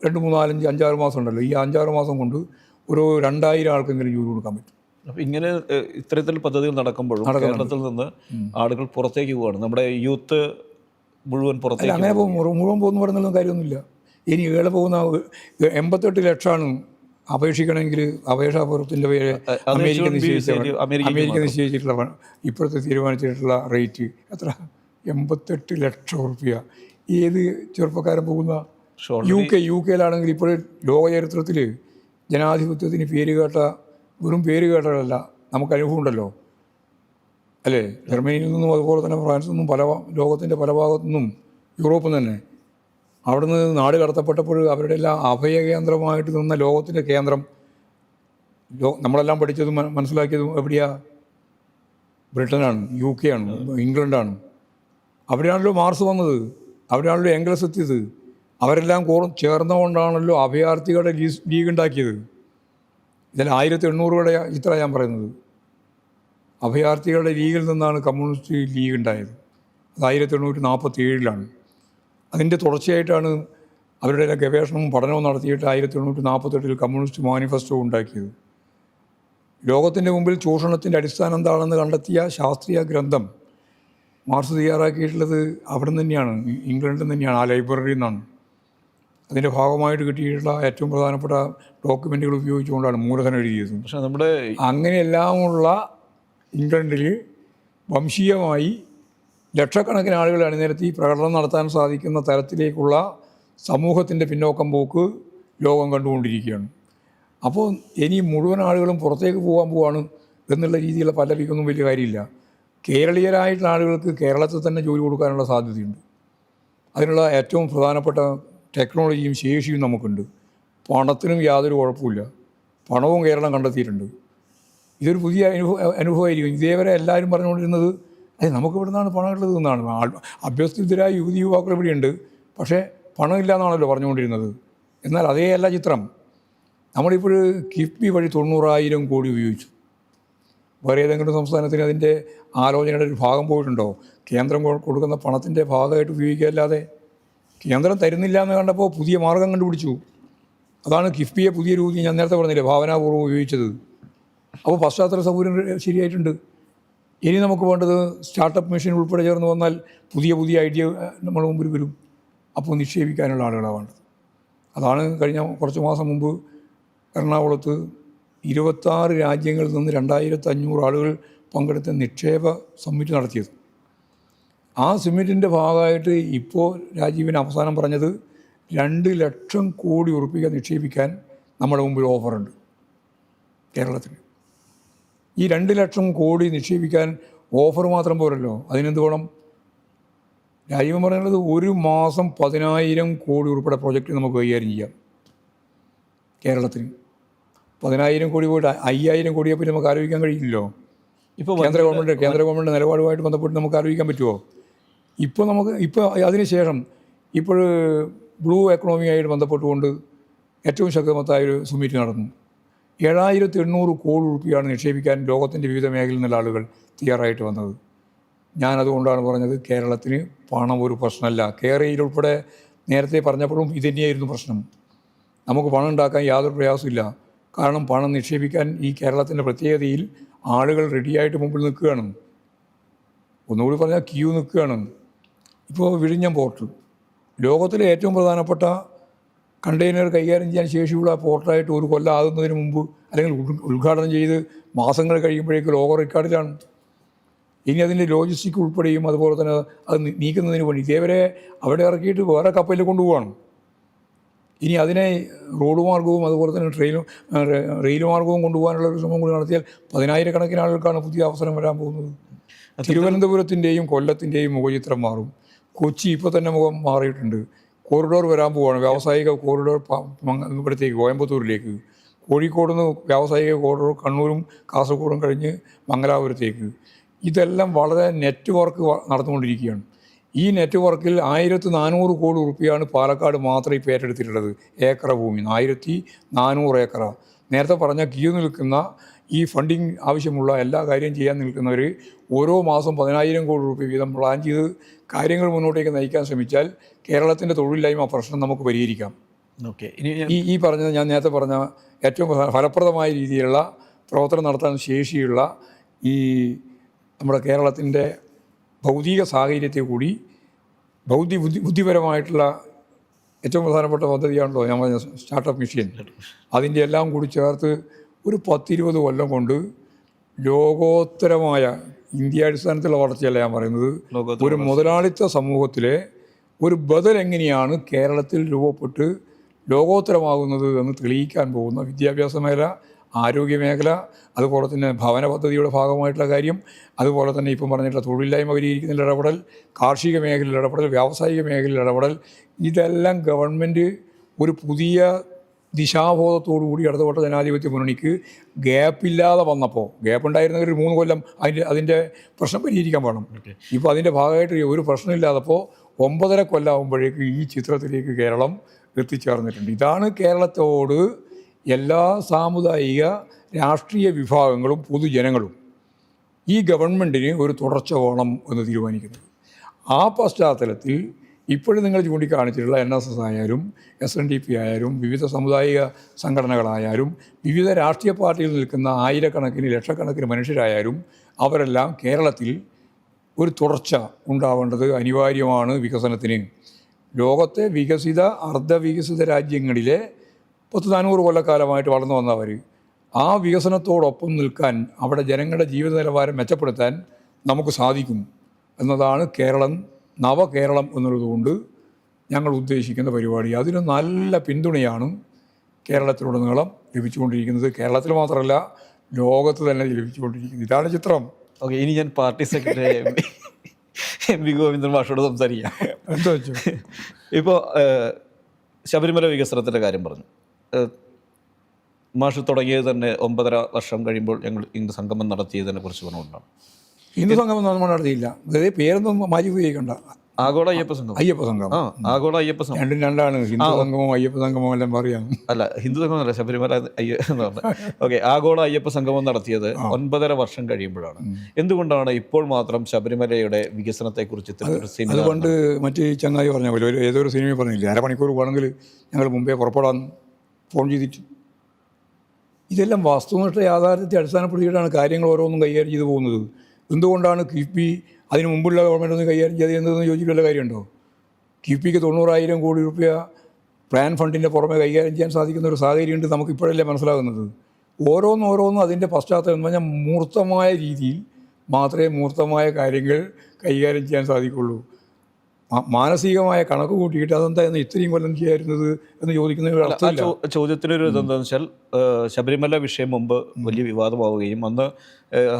2, 3, 4, 5, 5-6 മാസം ഉണ്ടല്ലോ, ഈ 5-6 മാസം കൊണ്ട് ഒരു 2000 ആൾക്കെങ്കിലും ജോലി കൊടുക്കാൻ പറ്റും. അപ്പോൾ ഇങ്ങനെ ഇത്തരത്തിൽ പദ്ധതികൾ നടക്കുമ്പോഴും കേരളത്തിൽ നിന്ന് ആളുകൾ പുറത്തേക്ക് പോവുകയാണ്. നമ്മുടെ യൂത്ത് മുഴുവൻ പുറത്തേക്ക്. അങ്ങനെ മുഴുവൻ പോകുന്ന പറയുന്ന കാര്യമൊന്നുമില്ല. ഇനി ഏഴ് പോകുന്ന 88 ലക്ഷമാണ് അപേക്ഷിക്കണമെങ്കിൽ അപേക്ഷാപത്രത്തിൻ്റെ പേര് അമേരിക്ക നിശ്ചയിച്ചിട്ടുള്ള ഇപ്പോഴത്തെ തീരുമാനിച്ചിട്ടുള്ള റേറ്റ് എത്ര? 88 ലക്ഷം റുപ്യ. ഏത് ചെറുപ്പക്കാരൻ പോകുന്ന? യു കെയിലാണെങ്കിൽ ഇപ്പോൾ ലോക ചരിത്രത്തിൽ ജനാധിപത്യത്തിന് വെറും പേര് കേട്ടതല്ല, നമുക്ക് അനുഭവമുണ്ടല്ലോ അല്ലേ? ജർമ്മനിയിൽ നിന്നും അതുപോലെ തന്നെ ഫ്രാൻസിൽ നിന്നും ലോകത്തിൻ്റെ പല ഭാഗത്തു നിന്നും യൂറോപ്പിൽ തന്നെ അവിടുന്ന് നാട് കടത്തപ്പെട്ടപ്പോൾ അവരുടെ എല്ലാം അഭയകേന്ദ്രമായിട്ട് നിന്ന ലോകത്തിൻ്റെ കേന്ദ്രം, നമ്മളെല്ലാം പഠിച്ചതും മനസ്സിലാക്കിയതും എവിടെയാണ്? ബ്രിട്ടനാണ്, UK ആണ്, ഇംഗ്ലണ്ടാണ്. അവിടെയാണല്ലോ മാർസ് വന്നത്, അവിടെയാണല്ലോ എംഗൽസ് എത്തിയത്. അവരെല്ലാം ചേർന്നുകൊണ്ടാണല്ലോ അഭയാർത്ഥികളുടെ ലീഗ് ഉണ്ടാക്കിയത്. ഇതിൽ 1800 ഇത്ര ഞാൻ പറയുന്നത്. അഭയാർത്ഥികളുടെ ലീഗിൽ നിന്നാണ് കമ്മ്യൂണിസ്റ്റ് ലീഗ് ഉണ്ടായത്. അത് 1847 അതിൻ്റെ തുടർച്ചയായിട്ടാണ് അവരുടെ ഗവേഷണവും പഠനവും നടത്തിയിട്ട് 1848 കമ്മ്യൂണിസ്റ്റ് മാനിഫെസ്റ്റോ ഉണ്ടാക്കിയത്. ലോകത്തിൻ്റെ മുമ്പിൽ ചൂഷണത്തിൻ്റെ അടിസ്ഥാനം എന്താണെന്ന് കണ്ടെത്തിയ ശാസ്ത്രീയ ഗ്രന്ഥം മാർക്സ് തയ്യാറാക്കിയിട്ടുള്ളത് അവിടെ നിന്ന് തന്നെയാണ്, ഇംഗ്ലണ്ടിൽ നിന്ന് തന്നെയാണ്, ആ ലൈബ്രറിയിൽ നിന്നാണ്. അതിൻ്റെ ഭാഗമായിട്ട് കിട്ടിയിട്ടുള്ള ഏറ്റവും പ്രധാനപ്പെട്ട ഡോക്യുമെൻറ്റുകൾ ഉപയോഗിച്ചുകൊണ്ടാണ് മൂലധനം എഴുതിയത്. പക്ഷേ നമ്മുടെ അങ്ങനെയെല്ലാമുള്ള ഇംഗ്ലണ്ടിൽ വംശീയമായി ലക്ഷക്കണക്കിന് ആളുകളെ അണിനിരത്തി പ്രകടനം നടത്താൻ സാധിക്കുന്ന തരത്തിലേക്കുള്ള സമൂഹത്തിൻ്റെ പിന്നോക്കം പോക്ക് ലോകം കണ്ടുകൊണ്ടിരിക്കുകയാണ്. അപ്പോൾ ഇനി മുഴുവൻ ആളുകളും പുറത്തേക്ക് പോകാൻ പോവാണ് എന്നുള്ള രീതിയിലുള്ള പല്ലവിക്കൊന്നും വലിയ കാര്യമില്ല. കേരളീയരായിട്ടുള്ള ആളുകൾക്ക് കേരളത്തിൽ തന്നെ ജോലി കൊടുക്കാനുള്ള സാധ്യതയുണ്ട്. അതിനുള്ള ഏറ്റവും പ്രധാനപ്പെട്ട ടെക്നോളജിയും ശേഷിയും നമുക്കുണ്ട്. പണത്തിനും യാതൊരു കുഴപ്പമില്ല. പണവും കേരളം കണ്ടെത്തിയിട്ടുണ്ട്. ഇതൊരു പുതിയ അനുഭവമായിരിക്കും. ഇതേവരെ എല്ലാവരും പറഞ്ഞുകൊണ്ടിരുന്നത് നമുക്ക് ഇവിടെ നിന്നാണ് പണം ഉള്ളത് എന്നാണ്. അഭ്യസ്തരായ യുവതി യുവാക്കൾ ഇവിടെയുണ്ട്, പക്ഷേ പണമില്ല എന്നാണല്ലോ പറഞ്ഞുകൊണ്ടിരുന്നത്. എന്നാൽ അതേയല്ല ചിത്രം. നമ്മളിപ്പോൾ കിഫ്ബി വഴി 90,000 കോടി ഉപയോഗിച്ചു. വേറെ ഏതെങ്കിലും സംസ്ഥാനത്തിന് അതിൻ്റെ ആലോചനയുടെ ഒരു ഭാഗം പോയിട്ടുണ്ടോ? കേന്ദ്രം കൊടുക്കുന്ന പണത്തിൻ്റെ ഭാഗമായിട്ട് ഉപയോഗിക്കുകയല്ലാതെ. കേന്ദ്രം തരുന്നില്ല എന്ന് കണ്ടപ്പോൾ പുതിയ മാർഗം കണ്ടുപിടിച്ചു. അതാണ് കിഫ്ബിയെ പുതിയ രീതി ഞാൻ നേരത്തെ പറഞ്ഞില്ലേ ഭാവനാപൂർവ്വം ഉപയോഗിച്ചത്. അപ്പോൾ പശ്ചാത്തല സൗകര്യം ശരിയായിട്ടുണ്ട്. ഇനി നമുക്ക് വേണ്ടത് സ്റ്റാർട്ടപ്പ് മിഷൻ ഉൾപ്പെടെ ചേർന്ന് വന്നാൽ പുതിയ ഐഡിയ നമ്മുടെ മുമ്പിൽ വരും. അപ്പോൾ നിക്ഷേപിക്കാനുള്ള ആളുകളാണ് വേണ്ടത്. അതാണ് കഴിഞ്ഞ കുറച്ച് മാസം മുമ്പ് എറണാകുളത്ത് 26 രാജ്യങ്ങളിൽ നിന്ന് 2,500 ആളുകൾ പങ്കെടുത്ത നിക്ഷേപ സമ്മിറ്റ് നടത്തിയത്. ആ സമ്മിറ്റിൻ്റെ ഭാഗമായിട്ട് ഇപ്പോൾ രാജീവിന് അവസാനം പറഞ്ഞത് 2 ലക്ഷം കോടി ഉറുപ്പിക നിക്ഷേപിക്കാൻ നമ്മുടെ മുമ്പിൽ ഓഫറുണ്ട് കേരളത്തിന്. ഈ 2 ലക്ഷം കോടി നിക്ഷേപിക്കാൻ ഓഫർ മാത്രം പോരല്ലോ, അതിനെന്ത് വേണം? രാജീവൻ പറയുന്നത് ഒരു മാസം 10,000 കോടി ഉൾപ്പെടെ പ്രൊജക്റ്റ് നമുക്ക് കൈകാര്യം ചെയ്യാം. കേരളത്തിന് 10,000 കോടി പോയിട്ട് 5,000 കോടിയെപ്പറ്റി നമുക്ക് ആലോചിക്കാൻ കഴിയില്ലല്ലോ. ഇപ്പോൾ കേന്ദ്ര ഗവൺമെൻറ് നിലപാടുമായിട്ട് ബന്ധപ്പെട്ട് നമുക്ക് ആലോചിക്കാൻ പറ്റുമോ? ഇപ്പോൾ അതിന് ശേഷം ഇപ്പോൾ ബ്ലൂ എക്കണോമിയായിട്ട് ബന്ധപ്പെട്ടുകൊണ്ട് ഏറ്റവും ശക്തമത്തായൊരു സമ്മിറ്റ് നടന്നു. 7,800 കോടി രൂപയാണ് നിക്ഷേപിക്കാൻ ലോകത്തിൻ്റെ വിവിധ മേഖലയിൽ നിന്നുള്ള ആളുകൾ തയ്യാറായിട്ട് വന്നത്. ഞാനതുകൊണ്ടാണ് പറഞ്ഞത് കേരളത്തിന് പണം ഒരു പ്രശ്നമല്ല. കേരളയിലുൾപ്പെടെ നേരത്തെ പറഞ്ഞപ്പോഴും ഇതുതന്നെയായിരുന്നു പ്രശ്നം. നമുക്ക് പണം ഉണ്ടാക്കാൻ യാതൊരു പ്രയാസമില്ല. കാരണം പണം നിക്ഷേപിക്കാൻ ഈ കേരളത്തിൻ്റെ പ്രത്യേകതയിൽ ആളുകൾ റെഡിയായിട്ട് മുമ്പിൽ നിൽക്കുകയാണ്. ഒന്നുകൂടി പറഞ്ഞാൽ ക്യൂ നിൽക്കുകയാണ്. ഇപ്പോൾ വിഴിഞ്ഞം പോർട്ട് ലോകത്തിലെ ഏറ്റവും പ്രധാനപ്പെട്ട കണ്ടെയ്നർ കൈകാര്യം ചെയ്യാൻ ശേഷിയുള്ള പോർട്ടായിട്ട് ഒരു കൊല്ലം ആകുന്നതിന് മുമ്പ് അല്ലെങ്കിൽ ഉദ്ഘാടനം ചെയ്ത് മാസങ്ങൾ കഴിയുമ്പോഴേക്ക് ലോക റെക്കോർഡിലാണ്. ഇനി അതിൻ്റെ ലോജിസ്റ്റിക് ഉൾപ്പെടെയും അതുപോലെ തന്നെ അത് നീക്കുന്നതിന് വേണ്ടി ഇതേവരെ അവിടെ ഇറക്കിയിട്ട് വേറെ കപ്പലിൽ കൊണ്ടുപോകണം. ഇനി അതിനെ റോഡ് മാർഗവും അതുപോലെ തന്നെ റെയിൽ മാർഗവും കൊണ്ടുപോകാനുള്ള ഒരു ശ്രമം കൂടി നടത്തിയാൽ 10,000 ആളുകൾക്കാണ് പുതിയ അവസരം വരാൻ പോകുന്നത്. തിരുവനന്തപുരത്തിൻ്റെയും കൊല്ലത്തിൻ്റെയും മുഖചിത്രം മാറും. കൊച്ചി ഇപ്പോൾ തന്നെ മുഖം മാറിയിട്ടുണ്ട്. കോറിഡോർ വരാൻ പോവുകയാണ്, വ്യാവസായിക കോറിഡോർ ഇവിടത്തേക്ക് കോയമ്പത്തൂരിലേക്ക്. കോഴിക്കോട് നിന്ന് വ്യാവസായിക കോറിഡോർ കണ്ണൂരും കാസർഗോഡും കഴിഞ്ഞ് മംഗലാപുരത്തേക്ക്. ഇതെല്ലാം വളരെ നെറ്റ്വർക്ക് നടന്നുകൊണ്ടിരിക്കുകയാണ്. ഈ നെറ്റ്വർക്കിൽ 1,400 കോടി രൂപയാണ് പാലക്കാട് മാത്രം ഇപ്പോൾ ഏറ്റെടുത്തിട്ടുള്ളത്. ഏക്കറ ഭൂമി 1,400 ഏക്കറ. നേരത്തെ പറഞ്ഞ ക്യൂ നിൽക്കുന്ന ഈ ഫണ്ടിങ് ആവശ്യമുള്ള എല്ലാ കാര്യം ചെയ്യാൻ നിൽക്കുന്നവർ ഓരോ മാസം 10,000 കോടി രൂപ വീതം പ്ലാൻ ചെയ്ത് കാര്യങ്ങൾ മുന്നോട്ടേക്ക് നയിക്കാൻ ശ്രമിച്ചാൽ കേരളത്തിൻ്റെ തൊഴിലില്ലായ്മ പ്രശ്നം നമുക്ക് പരിഹരിക്കാം. ഓക്കെ, ഇനി ഈ പറഞ്ഞത് ഞാൻ നേരത്തെ പറഞ്ഞ ഏറ്റവും ഫലപ്രദമായ രീതിയിലുള്ള പ്രവർത്തനം നടത്താൻ ശേഷിയുള്ള ഈ നമ്മുടെ കേരളത്തിൻ്റെ ഭൗതിക സാഹചര്യത്തെ കൂടി ബുദ്ധിപരമായിട്ടുള്ള ഏറ്റവും പ്രധാനപ്പെട്ട പദ്ധതിയാണല്ലോ ഞാൻ പറഞ്ഞ സ്റ്റാർട്ടപ്പ് മിഷൻ. അതിൻ്റെ എല്ലാം കൂടി ചേർത്ത് ഒരു 10-20 കൊല്ലം കൊണ്ട് ലോകോത്തരമായ ഇന്ത്യ അടിസ്ഥാനത്തിലുള്ള വളർച്ചയല്ല ഞാൻ പറയുന്നത്, ഒരു മുതലാളിത്ത സമൂഹത്തിലെ ഒരു ബദൽ എങ്ങനെയാണ് കേരളത്തിൽ രൂപപ്പെട്ട് ലോകോത്തരമാകുന്നത് എന്ന് തെളിയിക്കാൻ പോകുന്ന വിദ്യാഭ്യാസ മേഖല, ആരോഗ്യ മേഖല, അതുപോലെ തന്നെ ഭവന പദ്ധതിയുടെ ഭാഗമായിട്ടുള്ള കാര്യം, അതുപോലെ തന്നെ ഇപ്പം പറഞ്ഞിട്ടുള്ള തൊഴിലില്ലായ്മ പരിഹരിക്കുന്നതിൽ ഇടപെടൽ, കാർഷിക മേഖലയിൽ ഇടപെടൽ, വ്യാവസായിക മേഖലയിൽ ഇടപെടൽ, ഇതെല്ലാം ഗവൺമെൻറ് ഒരു പുതിയ ദിശാബോധത്തോടുകൂടി ഇടതുപക്ഷ ജനാധിപത്യ മുന്നണിക്ക് ഗ്യാപ്പില്ലാതെ വന്നപ്പോൾ, ഗ്യാപ്പ് ഉണ്ടായിരുന്നവർ 3 കൊല്ലം അതിൻ്റെ പ്രശ്നം പരിഹരിക്കാൻ വേണം. ഇപ്പോൾ അതിൻ്റെ ഭാഗമായിട്ട് ഒരു പ്രശ്നമില്ലാതപ്പോൾ 9.5 കൊല്ലമാകുമ്പോഴേക്ക് ഈ ചിത്രത്തിലേക്ക് കേരളം എത്തിച്ചേർന്നിട്ടുണ്ട്. ഇതാണ് കേരളത്തോട് എല്ലാ സാമുദായിക രാഷ്ട്രീയ വിഭാഗങ്ങളും പൊതുജനങ്ങളും ഈ ഗവൺമെൻറ്റിന് ഒരു തുടർച്ച വേണം എന്ന് തീരുമാനിക്കുന്നത്. ആ പശ്ചാത്തലത്തിൽ ഇപ്പോഴും നിങ്ങൾ ചൂണ്ടിക്കാണിച്ചിട്ടുള്ള NSS ആയാലും SNDP ആയാലും വിവിധ സാമുദായിക സംഘടനകളായാലും വിവിധ രാഷ്ട്രീയ പാർട്ടിയിൽ നിൽക്കുന്ന ആയിരക്കണക്കിന് ലക്ഷക്കണക്കിന് മനുഷ്യരായാലും അവരെല്ലാം കേരളത്തിൽ ഒരു തുടർച്ച ഉണ്ടാവേണ്ടത് അനിവാര്യമാണ് വികസനത്തിന്. ലോകത്തെ വികസിത അർദ്ധവികസിത രാജ്യങ്ങളിലെ 400 കൊല്ലക്കാലമായിട്ട് വളർന്നു വന്നവർ ആ വികസനത്തോടൊപ്പം നിൽക്കാൻ, അവിടെ ജനങ്ങളുടെ ജീവിത നിലവാരം മെച്ചപ്പെടുത്താൻ നമുക്ക് സാധിക്കും എന്നതാണ് കേരളം, നവകേരളം എന്നുള്ളതുകൊണ്ട് ഞങ്ങൾ ഉദ്ദേശിക്കുന്ന പരിപാടി. അതിന് നല്ല പിന്തുണയാണ് കേരളത്തിലുടനീളം ലഭിച്ചുകൊണ്ടിരിക്കുന്നത്. കേരളത്തിൽ മാത്രമല്ല, ലോകത്ത് തന്നെ ലഭിച്ചുകൊണ്ടിരിക്കുന്നത്. ഇതാണ് ചിത്രം. ഓക്കെ, ഇനി ഞാൻ party secretary M V Govindan മാഷോട് സംസാരിക്കാം. എന്താ വെച്ചു? ഇപ്പോൾ ശബരിമല വികസനത്തിൻ്റെ കാര്യം പറഞ്ഞു. മാഷ് തുടങ്ങിയത് തന്നെ 9.5 വർഷം കഴിയുമ്പോൾ ഞങ്ങൾ ഇന്ന് സംഗമം നടത്തിയതിനെ കുറിച്ച് പറഞ്ഞുകൊണ്ടാണ്. ഹിന്ദു സംഗമം നമ്മൾ നടത്തിയില്ല. അതായത് പേരൊന്നും മാറ്റി ഉപയോഗിക്കണ്ട. ആഗോള അയ്യപ്പ സംഘം. അയ്യപ്പ സംഘം. ആഗോള അയ്യപ്പ സംഘം രണ്ടും രണ്ടാണ്. ഹിന്ദു സംഗമവും അയ്യപ്പ സംഗമവും എല്ലാം പറയാം. അല്ല, ഹിന്ദു സംഘം എന്നല്ല, ശബരിമല എന്ന് പറഞ്ഞത്. ഓക്കെ, ആഗോള അയ്യപ്പ സംഗമം നടത്തിയത് 9.5 വർഷം കഴിയുമ്പോഴാണ്. എന്തുകൊണ്ടാണ് ഇപ്പോൾ മാത്രം ശബരിമലയുടെ വികസനത്തെക്കുറിച്ച് അതുകൊണ്ട് മറ്റേ ചങ്ങായി പറഞ്ഞ പോലെ ഏതൊരു സിനിമയിൽ പറഞ്ഞില്ലേ, അരമണിക്കൂർ വേണമെങ്കിൽ ഞങ്ങൾ മുമ്പേ പുറപ്പെടാൻ ഫോൺ ചെയ്തിട്ട്. ഇതെല്ലാം വസ്തുനിഷ്ഠ യാഥാർത്ഥ്യത്തെ അടിസ്ഥാനപ്പെടുത്തിയിട്ടാണ് കാര്യങ്ങൾ ഓരോന്നും കൈകാര്യം ചെയ്തു പോകുന്നത്. എന്തുകൊണ്ടാണ് കിഫ്ബി അതിന് മുമ്പുള്ള ഗവൺമെൻറ് ഒന്നും കൈകാര്യം ചെയ്തതെന്ന് ചോദിച്ചിട്ടുള്ള കാര്യമുണ്ടോ? കിഫ്ബിക്ക് 90,000 കോടി രൂപ പ്ലാൻ ഫണ്ടിൻ്റെ പുറമെ കൈകാര്യം ചെയ്യാൻ സാധിക്കുന്ന ഒരു സാഹചര്യമുണ്ട്. നമുക്കിപ്പോഴല്ലേ മനസ്സിലാകുന്നത്. ഓരോന്നോരോന്നും അതിൻ്റെ പശ്ചാത്തലം എന്ന് പറഞ്ഞാൽ മൂർത്തമായ രീതിയിൽ മാത്രമേ മൂർത്തമായ കാര്യങ്ങൾ കൈകാര്യം ചെയ്യാൻ സാധിക്കുള്ളൂ. മാനസികമായ കണക്ക് കൂട്ടിയിട്ട് അതെന്തായിരുന്നു ഇത്രയും കൊല്ലം ചെയ്യായിരുന്നത് എന്ന് ചോദിക്കുന്ന ചോദ്യത്തിനൊരു ഇതെന്താണെന്ന് വെച്ചാൽ, ശബരിമല വിഷയം മുമ്പ് വലിയ വിവാദമാവുകയും അന്ന്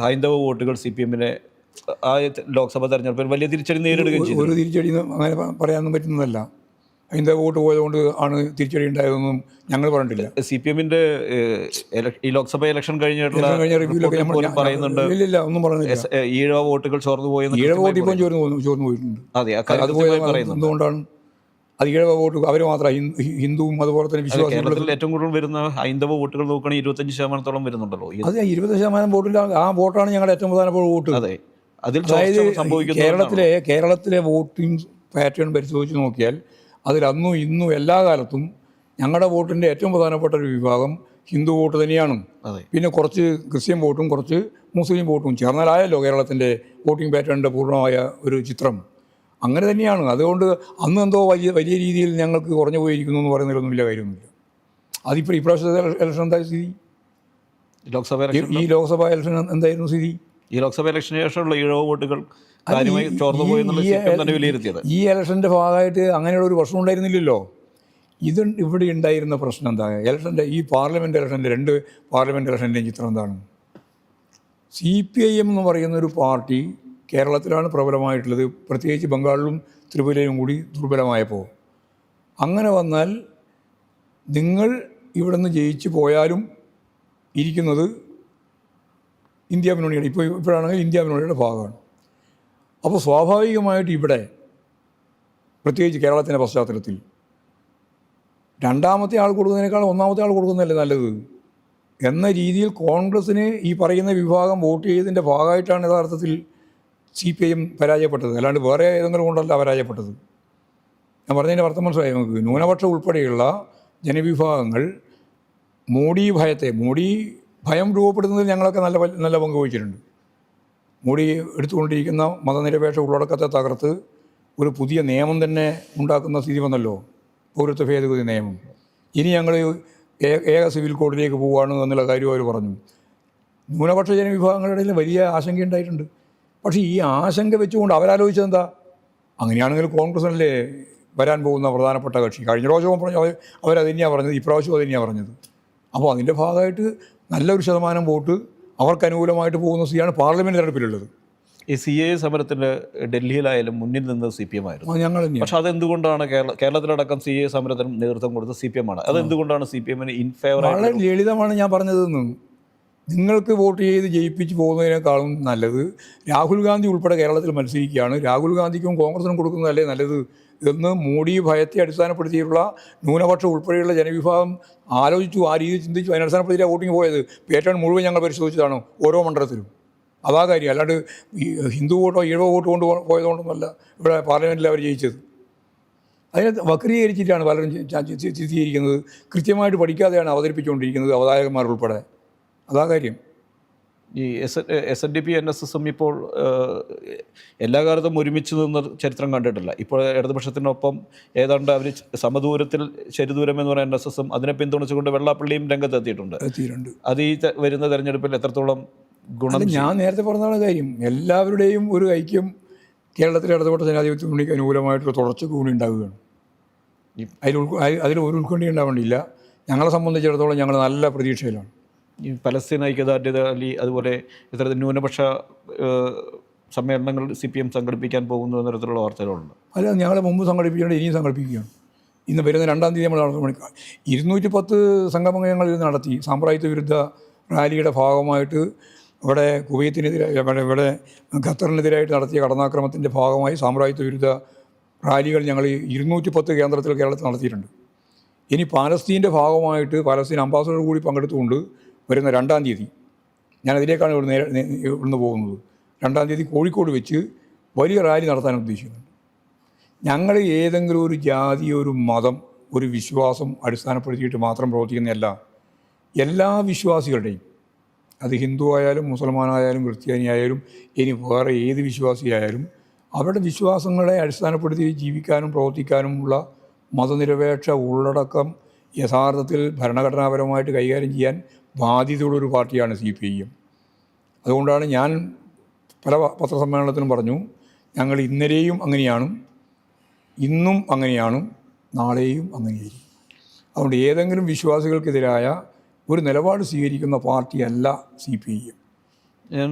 ഹൈന്ദവ വോട്ടുകൾ CPM-നെ ആ ലോക്സഭാ തെരഞ്ഞെടുപ്പിൽ വലിയ തിരിച്ചടി നേരിടുകയും ചെയ്തു. ഒരു തിരിച്ചടി അങ്ങനെ പറയാനൊന്നും പറ്റുന്നതല്ല. ഹൈന്ദവ വോട്ട് പോയതുകൊണ്ട് ആണ് തിരിച്ചടി ഉണ്ടായതെന്നും ഞങ്ങൾ പറഞ്ഞിട്ടില്ല. CPM-ന്റെ ഈ ലോക്സഭ ഇലക്ഷൻ കഴിഞ്ഞിട്ടുള്ള റിവ്യൂലൊക്കെ പറയുന്നുണ്ട്, ഇല്ല ഒന്നും പറഞ്ഞില്ല. ഈഴവ വോട്ടുകൾ ചോർന്നു പോയി. ഈഴവ വോട്ട് ഇപ്പം ചോർന്നു പോയിട്ടുണ്ട്. അതെ, എന്തുകൊണ്ടാണ് അത് ഈഴവ വോട്ട്? അവർ മാത്രം ഹിന്ദുവും അതുപോലെ തന്നെ വിശ്വാസികളും ഏറ്റവും കൂടുതൽ വരുന്ന ഹൈന്ദവ വോട്ടുകൾ നോക്കുകയാണെങ്കിൽ 25% വരുന്നുണ്ടല്ലോ. അത് 20% വോട്ടിൽ ആ വോട്ടാണ് ഞങ്ങളുടെ ഏറ്റവും പ്രധാനപ്പെട്ട വോട്ട്. അതെ, അതിൽ കേരളത്തിലെ വോട്ടിംഗ് പാറ്റേൺ പരിശോധിച്ച് നോക്കിയാൽ അതിൽ അന്നും ഇന്നും എല്ലാ കാലത്തും ഞങ്ങളുടെ വോട്ടിൻ്റെ ഏറ്റവും പ്രധാനപ്പെട്ട ഒരു വിഭാഗം ഹിന്ദു വോട്ട് തന്നെയാണ്. പിന്നെ കുറച്ച് ക്രിസ്ത്യൻ വോട്ടും കുറച്ച് മുസ്ലിം വോട്ടും ചേർന്നാലായല്ലോ കേരളത്തിൻ്റെ വോട്ടിംഗ് പാറ്റേണിൻ്റെ പൂർണ്ണമായ ഒരു ചിത്രം. അങ്ങനെ തന്നെയാണ്. അതുകൊണ്ട് അന്ന് എന്തോ വലിയ രീതിയിൽ ഞങ്ങൾക്ക് കുറഞ്ഞു പോയിരിക്കുന്നു എന്ന് പറയുന്നതിലൊന്നും വലിയ കാര്യമൊന്നുമില്ല. അതിപ്പോൾ ഇപ്രാവശ്യത്തെ ഇലക്ഷൻ എന്താ സ്ഥിതി? ഈ ലോക്സഭാ ഇലക്ഷൻ എന്തായിരുന്നു സ്ഥിതി? ഈ ലോക്സഭാ ഇലക്ഷന് ശേഷമുള്ള ഈഴവ വോട്ടുകൾ ഈ ഇലക്ഷൻ്റെ ഭാഗമായിട്ട് അങ്ങനെയുള്ള ഒരു പ്രശ്നം ഉണ്ടായിരുന്നില്ലല്ലോ. ഇവിടെ ഉണ്ടായിരുന്ന പ്രശ്നം എന്താ? ഈ പാർലമെൻറ്റ് ഇലക്ഷൻ്റെ 2 പാർലമെൻറ്റ് ഇലക്ഷൻ്റെയും ചിത്രം എന്താണ്? CPIM എന്ന് പറയുന്ന ഒരു പാർട്ടി കേരളത്തിലാണ് പ്രബലമായിട്ടുള്ളത്. പ്രത്യേകിച്ച് ബംഗാളിലും ത്രിപുരയിലും കൂടി ദുർബലമായപ്പോൾ. അങ്ങനെ വന്നാൽ നിങ്ങൾ ഇവിടെ നിന്ന് ജയിച്ചു പോയാലും ഇരിക്കുന്നത് ഇന്ത്യ മുന്നണിയുടെ ഇപ്പോഴാണെങ്കിൽ ഇന്ത്യ മുന്നണിയുടെ ഭാഗമാണ്. അപ്പോൾ സ്വാഭാവികമായിട്ട് ഇവിടെ പ്രത്യേകിച്ച് കേരളത്തിൻ്റെ പശ്ചാത്തലത്തിൽ രണ്ടാമത്തെ ആൾ കൊടുക്കുന്നതിനേക്കാൾ ഒന്നാമത്തെ ആൾ കൊടുക്കുന്നതല്ലേ നല്ലത് എന്ന രീതിയിൽ കോൺഗ്രസ്സിന് ഈ പറയുന്ന വിഭാഗം വോട്ട് ചെയ്തതിൻ്റെ ഭാഗമായിട്ടാണ് യഥാർത്ഥത്തിൽ CPIM പരാജയപ്പെട്ടത്. അല്ലാണ്ട് വേറെ ഏതെങ്കിലും കൊണ്ടല്ല പരാജയപ്പെട്ടത്. ഞാൻ പറഞ്ഞതിൻ്റെ അർത്ഥം മനസ്സിലായി നമുക്ക്. ന്യൂനപക്ഷം ഉൾപ്പെടെയുള്ള ജനവിഭാഗങ്ങൾ മോഡി ഭയം രൂപപ്പെടുന്നതിൽ ഞങ്ങളൊക്കെ നല്ല പങ്ക് വഹിച്ചിട്ടുണ്ട്. മോഡി എടുത്തുകൊണ്ടിരിക്കുന്ന മതനിരപേക്ഷ ഉള്ളടക്കത്തെ തകർത്ത് ഒരു പുതിയ നിയമം തന്നെ ഉണ്ടാക്കുന്ന സ്ഥിതി വന്നല്ലോ, പൗരത്വ ഭേദഗതി നിയമം. ഇനി ഞങ്ങൾ ഏക സിവിൽ കോഡിലേക്ക് പോവുകയാണ് എന്നുള്ള കാര്യം അവർ പറഞ്ഞു. ന്യൂനപക്ഷ ജനവിഭാഗങ്ങളുടെ ഇടയിൽ വലിയ ആശങ്കയുണ്ടായിട്ടുണ്ട്. പക്ഷേ ഈ ആശങ്ക വെച്ചുകൊണ്ട് അവരാലോചിച്ചത് എന്താ? അങ്ങനെയാണെങ്കിൽ കോൺഗ്രസ്സല്ലേ വരാൻ പോകുന്ന പ്രധാനപ്പെട്ട കക്ഷി. കഴിഞ്ഞ പ്രാവശ്യവും പറഞ്ഞു അവരത് തന്നെയാണ് പറഞ്ഞത്, ഇപ്രാവശ്യവും അത് തന്നെയാണ് പറഞ്ഞത്. അപ്പോൾ അതിൻ്റെ ഭാഗമായിട്ട് നല്ലൊരു ശതമാനം വോട്ട് അവർക്ക് അനുകൂലമായിട്ട് പോകുന്ന സ്ഥിതിയാണ് പാർലമെൻറ്റ് തെരഞ്ഞെടുപ്പിലുള്ളത്. ഈ CAA സമരത്തിന് ഡൽഹിയിലായാലും മുന്നിൽ നിന്ന് CPM ആയിരുന്നു. ഞങ്ങൾ തന്നെയാണ്. പക്ഷെ അതെന്തുകൊണ്ടാണ് കേരളത്തിലടക്കം CAA സമരത്തിന് നേതൃത്വം കൊടുത്ത CPM ആണ്. അതെന്തുകൊണ്ടാണ് CPM-ന് ഇൻ ഫേവർ? വളരെ ലളിതമാണ് ഞാൻ പറഞ്ഞതെന്ന്. നിങ്ങൾക്ക് വോട്ട് ചെയ്ത് ജയിപ്പിച്ച് പോകുന്നതിനേക്കാളും നല്ലത് രാഹുൽ ഗാന്ധി ഉൾപ്പെടെ കേരളത്തിൽ മത്സരിക്കുകയാണ്, രാഹുൽ ഗാന്ധിക്കും കോൺഗ്രസിനും കൊടുക്കുന്നതല്ലേ നല്ലത് എന്ന് മോഡി ഭയത്തെ അടിസ്ഥാനപ്പെടുത്തിയിട്ടുള്ള ന്യൂനപക്ഷം ഉൾപ്പെടെയുള്ള ജനവിഭാഗം ആലോചിച്ചു, ആ രീതിയിൽ ചിന്തിച്ചു. അതിനടിസ്ഥാനപ്പെടുത്തിയാണ് വോട്ടിംഗ് പോയത്. പാറ്റേൺ മുഴുവൻ ഞങ്ങൾ പരിശോധിച്ചതാണ് ഓരോ മണ്ഡലത്തിലും. അതാ കാര്യം. അല്ലാണ്ട് ഈ ഹിന്ദു വോട്ടോ ഈഴവ വോട്ട് കൊണ്ട് പോയതുകൊണ്ടൊന്നുമല്ല ഇവിടെ പാർലമെൻറ്റിൽ അവർ ജയിച്ചത്. അതിനെ വക്രീകരിച്ചിട്ടാണ് പലരും ചിത്രീകരിക്കുന്നത്. കൃത്യമായിട്ട് പഠിക്കാതെയാണ് അവതരിപ്പിച്ചുകൊണ്ടിരിക്കുന്നത് അവതാരകന്മാരുൾപ്പെടെ. അതാ കാര്യം. ഈ SNDP NSSM ഇപ്പോൾ എല്ലാ കാലത്തും ഒരുമിച്ച് നിന്ന ചരിത്രം കണ്ടിട്ടില്ല. ഇപ്പോൾ ഇടതുപക്ഷത്തിനൊപ്പം ഏതാണ്ട് അവർ സമദൂരത്തിൽ ശരിദൂരം എന്ന് പറയുന്ന NSSM അതിനെ പിന്തുണച്ചുകൊണ്ട് വെള്ളാപ്പള്ളിയും രംഗത്തെത്തിയിട്ടുണ്ട്. അത് ഈ വരുന്ന തെരഞ്ഞെടുപ്പിൽ എത്രത്തോളം ഗുണം? ഞാൻ നേരത്തെ പറഞ്ഞതാണ് കാര്യം. എല്ലാവരുടെയും ഒരു ഐക്യം കേരളത്തിലെ ഇടതുപക്ഷ ജനാധിപത്യ മുന്നണിക്ക് അനുകൂലമായിട്ടൊരു തുടർച്ച കൂടി ഉണ്ടാവുകയാണ്. അതിൽ ഒരു ഉത്കണ്ഠ ഉണ്ടാവേണ്ടിയില്ല. ഞങ്ങളെ സംബന്ധിച്ചിടത്തോളം ഞങ്ങൾ നല്ല പ്രതീക്ഷയിലാണ്. ഈ പലസ്തീൻ ഐക്യദാർഢ്യ റാലി അതുപോലെ ഇത്തരത്തിൽ ന്യൂനപക്ഷ സമ്മേളനങ്ങൾ CPM സംഘടിപ്പിക്കാൻ പോകുന്നു എന്ന തരത്തിലുള്ള വാർത്തകളുണ്ട്. അല്ല, ഞങ്ങൾ മുമ്പ് സംഘടിപ്പിക്കേണ്ട ഇനിയും സംഘടിപ്പിക്കുകയാണ്. ഇന്ന് വരുന്ന 2-ാം തീയതി നമ്മൾ നടത്തുന്ന 210 സംഗമങ്ങൾ ഞങ്ങൾ നടത്തി. സാമ്രാജ്യത്വ വിരുദ്ധ റാലിയുടെ ഭാഗമായിട്ട് ഇവിടെ കുവൈത്തിനെതിരെ ഇവിടെ ഖത്തറിനെതിരായിട്ട് നടത്തിയ കടന്നാക്രമണത്തിൻ്റെ ഭാഗമായി സാമ്രാജ്യത്വ വിരുദ്ധ റാലികൾ ഞങ്ങൾ 210 കേന്ദ്രത്തിൽ കേരളത്തിൽ നടത്തിയിട്ടുണ്ട്. ഇനി പാലസ്തീൻ്റെ ഭാഗമായിട്ട് പാലസ്തീൻ അംബാസഡർ കൂടി പങ്കെടുത്തുകൊണ്ട് വരുന്ന 2-ാം തീയതി ഞാനതിലേക്കാണ് ഇവിടുന്ന് പോകുന്നത്. 2-ാം തീയതി കോഴിക്കോട് വെച്ച് വലിയ റാലി നടത്താൻ ഉദ്ദേശിക്കുന്നുണ്ട്. ഞങ്ങൾ ഏതെങ്കിലും ഒരു ജാതി, ഒരു മതം, ഒരു വിശ്വാസം അടിസ്ഥാനപ്പെടുത്തിയിട്ട് മാത്രം പ്രവർത്തിക്കുന്നതല്ല. എല്ലാ വിശ്വാസികളുടെയും, അത് ഹിന്ദു ആയാലും മുസൽമാനായാലും ക്രിസ്ത്യാനിയായാലും ഇനി വേറെ ഏത് വിശ്വാസിയായാലും അവരുടെ വിശ്വാസങ്ങളെ അടിസ്ഥാനപ്പെടുത്തി ജീവിക്കാനും പ്രവർത്തിക്കാനുമുള്ള മതനിരപേക്ഷ ഉള്ളടക്കം യഥാർത്ഥത്തിൽ ഭരണഘടനാപരമായിട്ട് കൈകാര്യം ചെയ്യാൻ ബാധ്യതയുള്ളൊരു പാർട്ടിയാണ് CPIM. അതുകൊണ്ടാണ് ഞാൻ പല പത്രസമ്മേളനത്തിലും പറഞ്ഞു, ഞങ്ങൾ ഇന്നലെയും അങ്ങനെയാണ്, ഇന്നും അങ്ങനെയാണ്, നാളെയും അങ്ങനെയായിരിക്കും. അതുകൊണ്ട് ഏതെങ്കിലും വിശ്വാസികൾക്കെതിരായ ഒരു നിലപാട് സ്വീകരിക്കുന്ന പാർട്ടിയല്ല CPIM. ഞാൻ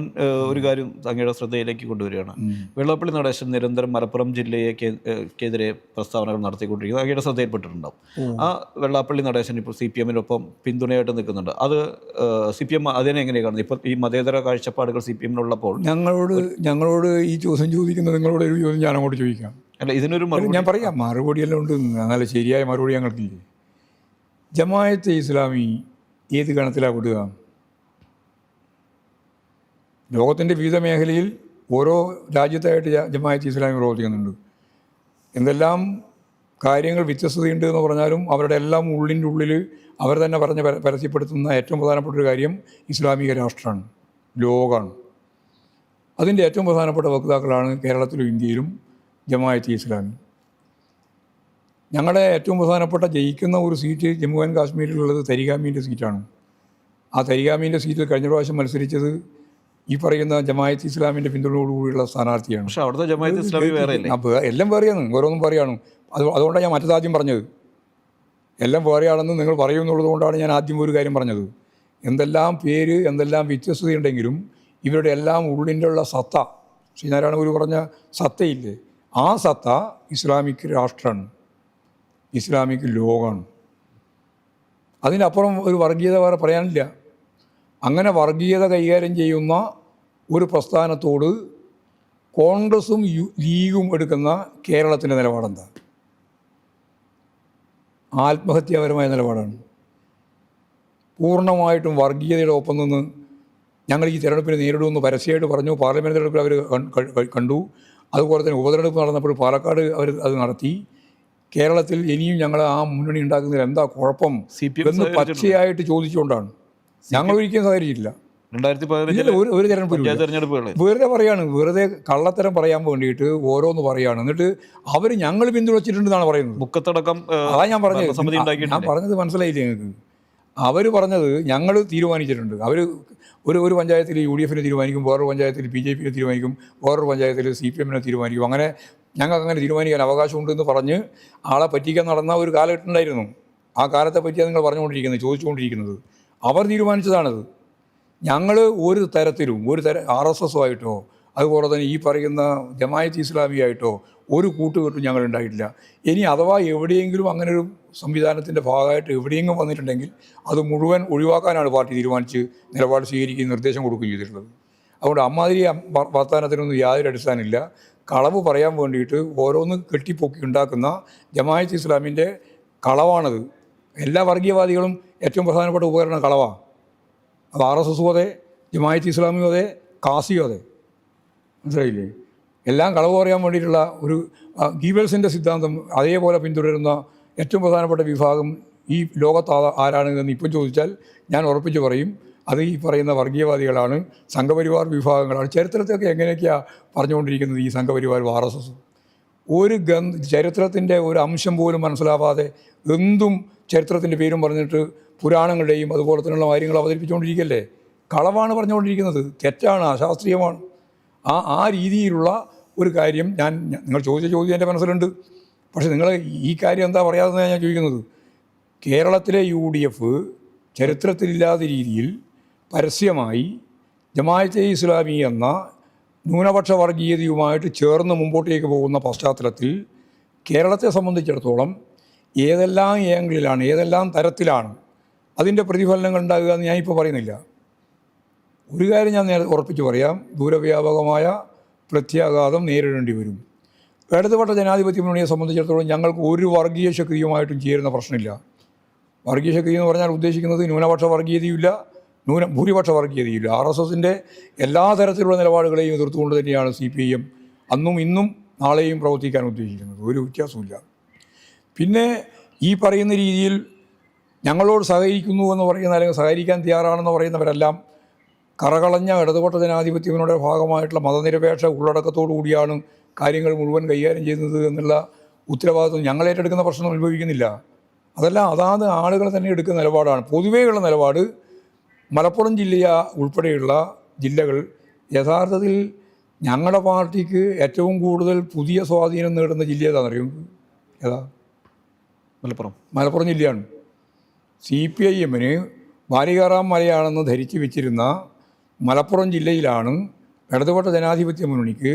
ഒരു കാര്യം അങ്ങയുടെ ശ്രദ്ധയിലേക്ക് കൊണ്ടുവരികയാണ്. വെള്ളാപ്പള്ളി നടേശൻ നിരന്തരം മലപ്പുറം ജില്ലയ്ക്കെതിരെ പ്രസ്താവനകൾ നടത്തിക്കൊണ്ടിരിക്കുന്നത് അങ്ങയുടെ ശ്രദ്ധയിൽപ്പെട്ടിട്ടുണ്ടാവും. ആ വെള്ളാപ്പള്ളി നടേശൻ ഇപ്പോൾ CPM-നൊപ്പം പിന്തുണയായിട്ട് നിൽക്കുന്നുണ്ട്. അത് CPM അതിനെ എങ്ങനെ കാണുന്നത്? ഇപ്പോൾ ഈ മതേതര കാഴ്ചപ്പാടുകൾ CPM-നുള്ളപ്പോൾ ഞങ്ങളോട് ഈ ചോദ്യം ചോദിക്കുന്നത് നിങ്ങളോട് ഒരു ചോദ്യം ഞാൻ അങ്ങോട്ട് ചോദിക്കാം. അല്ല, ഇതിനൊരു ഞാൻ പറയാം, മറുപടിയെല്ലാം ഉണ്ട്. നല്ല ശരിയായ മറുപടി ഞങ്ങൾക്കില്ലേ? ജമാഅത്തെ ഇസ്ലാമി ഏത് ഗണത്തിലാണ് വിടുക? ലോകത്തിൻ്റെ വിവിധ മേഖലയിൽ ഓരോ രാജ്യത്തായിട്ട് ജമാഅത്തെ ഇസ്ലാമി പ്രവർത്തിക്കുന്നുണ്ട്. എന്തെല്ലാം കാര്യങ്ങൾ വ്യത്യസ്തതയുണ്ട് എന്ന് പറഞ്ഞാലും അവരുടെ എല്ലാം ഉള്ളിൻ്റെ ഉള്ളിൽ അവർ തന്നെ പരസ്യപ്പെടുത്തുന്ന ഏറ്റവും പ്രധാനപ്പെട്ട ഒരു കാര്യം ഇസ്ലാമിക രാഷ്ട്രമാണ്, ലോകമാണ്. അതിൻ്റെ ഏറ്റവും പ്രധാനപ്പെട്ട വക്താക്കളാണ് കേരളത്തിലും ഇന്ത്യയിലും ജമാഅത്തെ ഇസ്ലാമി. ഞങ്ങളുടെ ഏറ്റവും പ്രധാനപ്പെട്ട ജയിക്കുന്ന ഒരു സീറ്റ് ജമ്മു ആൻഡ് കാശ്മീരിലുള്ളത് തരിഗാമീൻ്റെ സീറ്റാണ്. ആ തരിഗാമീൻ്റെ സീറ്റിൽ കഴിഞ്ഞ പ്രാവശ്യം മത്സരിച്ചത് ഈ പറയുന്ന ജമാഅത്തെ ഇസ്ലാമിൻ്റെ പിന്തുണയോടുകൂടിയുള്ള സ്ഥാനാർത്ഥിയാണ്. പക്ഷേ അവിടുത്തെ ജമാഅത്തെ ഇസ്ലാമി വേറെ എല്ലാം വേറെയാണ്, ഓരോന്നും പറയുകയാണ്. അതുകൊണ്ടാണ് ഞാൻ മറ്റേതാദ്യം പറഞ്ഞത്. എല്ലാം വേറെയാണെന്ന് നിങ്ങൾ പറയുമെന്നുള്ളത് കൊണ്ടാണ് ഞാൻ ആദ്യം ഒരു കാര്യം പറഞ്ഞത്. എന്തെല്ലാം പേര്, എന്തെല്ലാം വ്യത്യസ്തതയുണ്ടെങ്കിലും ഇവരുടെ എല്ലാം ഉള്ളിൻ്റെ ഉള്ള സത്ത, ശ്രീനാരായണ ഗുരു പറഞ്ഞ സത്തയില്ലേ, ആ സത്ത ഇസ്ലാമിക് രാഷ്ട്രമാണ്, ഇസ്ലാമിക് ലോകമാണ്. അതിനപ്പുറം ഒരു വർഗീയത വേറെ പറയാനില്ല. അങ്ങനെ വർഗീയത കൈകാര്യം ചെയ്യുന്ന ഒരു പ്രസ്ഥാനത്തോട് കോൺഗ്രസും ലീഗും എടുക്കുന്ന കേരളത്തിൻ്റെ നിലപാടെന്താ? ആത്മഹത്യാപരമായ നിലപാടാണ്. പൂർണ്ണമായിട്ടും വർഗീയതയുടെ ഒപ്പം നിന്ന് ഞങ്ങൾ ഈ തിരഞ്ഞെടുപ്പിനെ നേരിടുമെന്ന് പരസ്യമായിട്ട് പറഞ്ഞു. പാർലമെൻറ്റ് തിരഞ്ഞെടുപ്പിൽ അവർ കണ്ടു. അതുപോലെ തന്നെ ഉപതെരഞ്ഞെടുപ്പ് നടന്നപ്പോൾ പാലക്കാട് അവർ അത് നടത്തി. കേരളത്തിൽ ഇനിയും ഞങ്ങൾ ആ മുന്നണി ഉണ്ടാക്കുന്നതിൽ എന്താ കുഴപ്പം എന്ന് പച്ചയായിട്ട് ചോദിച്ചുകൊണ്ടാണ്. ഞങ്ങൾ ഒരിക്കലും സഹകരിച്ചിട്ടില്ല. 2015 ഒരു തിരഞ്ഞെടുപ്പ് വെറുതെ പറയാണ്, വെറുതെ കള്ളത്തരം പറയാൻ വേണ്ടിയിട്ട് ഓരോന്ന് പറയാണ്. എന്നിട്ട് അവർ ഞങ്ങൾ പിന്തുണച്ചിട്ടുണ്ടെന്നാണ് പറയുന്നത്. മുക്കത്തടക്കം അതാ ഞാൻ പറഞ്ഞത് മനസ്സിലായില്ലേ നിങ്ങൾക്ക്? അവർ പറഞ്ഞത് ഞങ്ങൾ തീരുമാനിച്ചിട്ടുണ്ട്. അവർ ഒരു പഞ്ചായത്തിൽ UDF-നെ തീരുമാനിക്കും, വേറൊരു പഞ്ചായത്തിൽ BJP-നെ തീരുമാനിക്കും, വേറൊരു പഞ്ചായത്തിൽ CPM-നെ തീരുമാനിക്കും. അങ്ങനെ ഞങ്ങൾക്ക് അങ്ങനെ തീരുമാനിക്കാൻ അവകാശമുണ്ടെന്ന് പറഞ്ഞ് ആളെ പറ്റിക്കാൻ നടന്ന ഒരു കാലഘട്ടം ഉണ്ടായിരുന്നു. ആ കാലത്തെ പറ്റിയാണ് നിങ്ങൾ പറഞ്ഞുകൊണ്ടിരിക്കുന്നത്, ചോദിച്ചുകൊണ്ടിരിക്കുന്നത്. അവർ തീരുമാനിച്ചതാണത്. ഞങ്ങൾ ഒരു തരത്തിലും RSS-ആയിട്ടോ അതുപോലെ തന്നെ ഈ പറയുന്ന ജമാഅത്തെ ഇസ്ലാമിയായിട്ടോ ഒരു കൂട്ടുകെട്ടും ഞങ്ങൾ ഉണ്ടായിട്ടില്ല. ഇനി അഥവാ എവിടെയെങ്കിലും അങ്ങനെ ഒരു സംവിധാനത്തിൻ്റെ ഭാഗമായിട്ട് എവിടെയെങ്കിലും വന്നിട്ടുണ്ടെങ്കിൽ അത് മുഴുവൻ ഒഴിവാക്കാനാണ് പാർട്ടി തീരുമാനിച്ച് നിലപാട് സ്വീകരിക്കുകയും നിർദ്ദേശം കൊടുക്കുകയും ചെയ്തിട്ടുള്ളത്. അതുകൊണ്ട് അമ്മാതിരി വർത്തമാനത്തിനൊന്നും യാതൊരു അടിസ്ഥാനമില്ല. കളവ് പറയാൻ വേണ്ടിയിട്ട് ഓരോന്ന് കെട്ടിപ്പൊക്കി ഉണ്ടാക്കുന്ന ജമാഅത്തെ ഇസ്ലാമിൻ്റെ കളവാണത്. എല്ലാ വർഗീയവാദികളും ഏറ്റവും പ്രധാനപ്പെട്ട ഉപകരണം കളവാണ്. അത് RSS-ഉം അതെ, ജമാഅത്തെ ഇസ്ലാമിയും അതെ, കാസിയും അതെ. മനസ്സിലായില്ലേ? എല്ലാം കളവ് പറയാൻ വേണ്ടിയിട്ടുള്ള ഒരു ഗീബൽസിൻ്റെ സിദ്ധാന്തം അതേപോലെ പിന്തുടരുന്ന ഏറ്റവും പ്രധാനപ്പെട്ട വിഭാഗം ഈ ലോകത്ത് ആരാണ് എന്ന് ഇപ്പം ചോദിച്ചാൽ ഞാൻ ഉറപ്പിച്ച് പറയും, അത് ഈ പറയുന്ന വർഗീയവാദികളാണ്, സംഘപരിവാർ വിഭാഗങ്ങളാണ്. ചരിത്രത്തൊക്കെ എങ്ങനെയൊക്കെയാണ് പറഞ്ഞുകൊണ്ടിരിക്കുന്നത് ഈ സംഘപരിവാർ RSS. ചരിത്രത്തിൻ്റെ ഒരു അംശം പോലും മനസ്സിലാവാതെ എന്തും ചരിത്രത്തിൻ്റെ പേരും പറഞ്ഞിട്ട് പുരാണങ്ങളുടെയും അതുപോലെ തന്നെയുള്ള കാര്യങ്ങൾ അവതരിപ്പിച്ചുകൊണ്ടിരിക്കുകയല്ലേ. കളവാണ് പറഞ്ഞുകൊണ്ടിരിക്കുന്നത്, തെറ്റാണ്, അശാസ്ത്രീയമാണ്. ആ രീതിയിലുള്ള ഒരു കാര്യം നിങ്ങൾ ചോദിച്ച ചോദ്യം എൻ്റെ മനസ്സിലുണ്ട്. പക്ഷേ നിങ്ങൾ ഈ കാര്യം എന്താ പറയാതെന്നാണ് ഞാൻ ചോദിക്കുന്നത്. കേരളത്തിലെ UDF ചരിത്രത്തിലില്ലാത്ത രീതിയിൽ പരസ്യമായി ജമാഅത്തെ ഇസ്ലാമി എന്ന ന്യൂനപക്ഷ വർഗീയതയുമായിട്ട് ചേർന്ന് മുമ്പോട്ടേക്ക് പോകുന്ന പശ്ചാത്തലത്തിൽ കേരളത്തെ സംബന്ധിച്ചിടത്തോളം ഏതെല്ലാം ഏംഗിളിലാണ്, ഏതെല്ലാം തരത്തിലാണ് അതിൻ്റെ പ്രതിഫലനങ്ങൾ ഉണ്ടാകുക എന്ന് ഞാനിപ്പോൾ പറയുന്നില്ല. ഒരു കാര്യം ഞാൻ ഉറപ്പിച്ച് പറയാം, ദൂരവ്യാപകമായ പ്രത്യാഘാതം നേരിടേണ്ടി വരും. ഇടതുപക്ഷ ജനാധിപത്യ മുന്നണിയെ സംബന്ധിച്ചിടത്തോളം ഞങ്ങൾക്ക് ഒരു വർഗീയ ശക്തിയുമായിട്ടും ചേരുന്ന പ്രശ്നമില്ല. വർഗീയ ശക്തി എന്ന് പറഞ്ഞാൽ ഉദ്ദേശിക്കുന്നത് ന്യൂനപക്ഷ വർഗീയതയില്ല, ഭൂരിപക്ഷ വർഗീയതയില്ല. RSSൻ്റെ എല്ലാ തരത്തിലുള്ള നിലപാടുകളെയും എതിർത്തുകൊണ്ട് തന്നെയാണ് CPIM അന്നും ഇന്നും നാളെയും പ്രവർത്തിക്കാൻ ഉദ്ദേശിക്കുന്നത്. ഒരു വ്യത്യാസമില്ല. പിന്നെ ഈ പറയുന്ന രീതിയിൽ ഞങ്ങളോട് സഹകരിക്കുന്നു എന്ന് പറയുന്ന, അല്ലെങ്കിൽ സഹകരിക്കാൻ തയ്യാറാണെന്ന് പറയുന്നവരെല്ലാം കറകളഞ്ഞ ഇടതുപക്ഷ ജനാധിപത്യത്തിനുടെ ഭാഗമായിട്ടുള്ള മതനിരപേക്ഷ ഉള്ളടക്കത്തോടു കൂടിയാണ് കാര്യങ്ങൾ മുഴുവൻ കൈകാര്യം ചെയ്യുന്നത് എന്നുള്ള ഉത്തരവാദിത്വം ഞങ്ങൾ ഏറ്റെടുക്കുന്ന പ്രശ്നം ഉത്ഭവിക്കുന്നില്ല. അതെല്ലാം അതാത് ആളുകൾ തന്നെ എടുക്കുന്ന നിലപാടാണ്. പൊതുവേയുള്ള നിലപാട് മലപ്പുറം ഉൾപ്പെടെയുള്ള ജില്ലകൾ യഥാർത്ഥത്തിൽ ഞങ്ങളുടെ പാർട്ടിക്ക് ഏറ്റവും കൂടുതൽ പുതിയ സ്വാധീനം നേടുന്ന ജില്ല ഏതാണെന്നറിയും? ഏതാ? മലപ്പുറം ജില്ലയാണ്. CPIMന് ബാലികാറാം മലയാണെന്ന് ധരിച്ചു വെച്ചിരുന്ന മലപ്പുറം ജില്ലയിലാണ് ഇടതുപക്ഷ ജനാധിപത്യ മുന്നണിക്ക്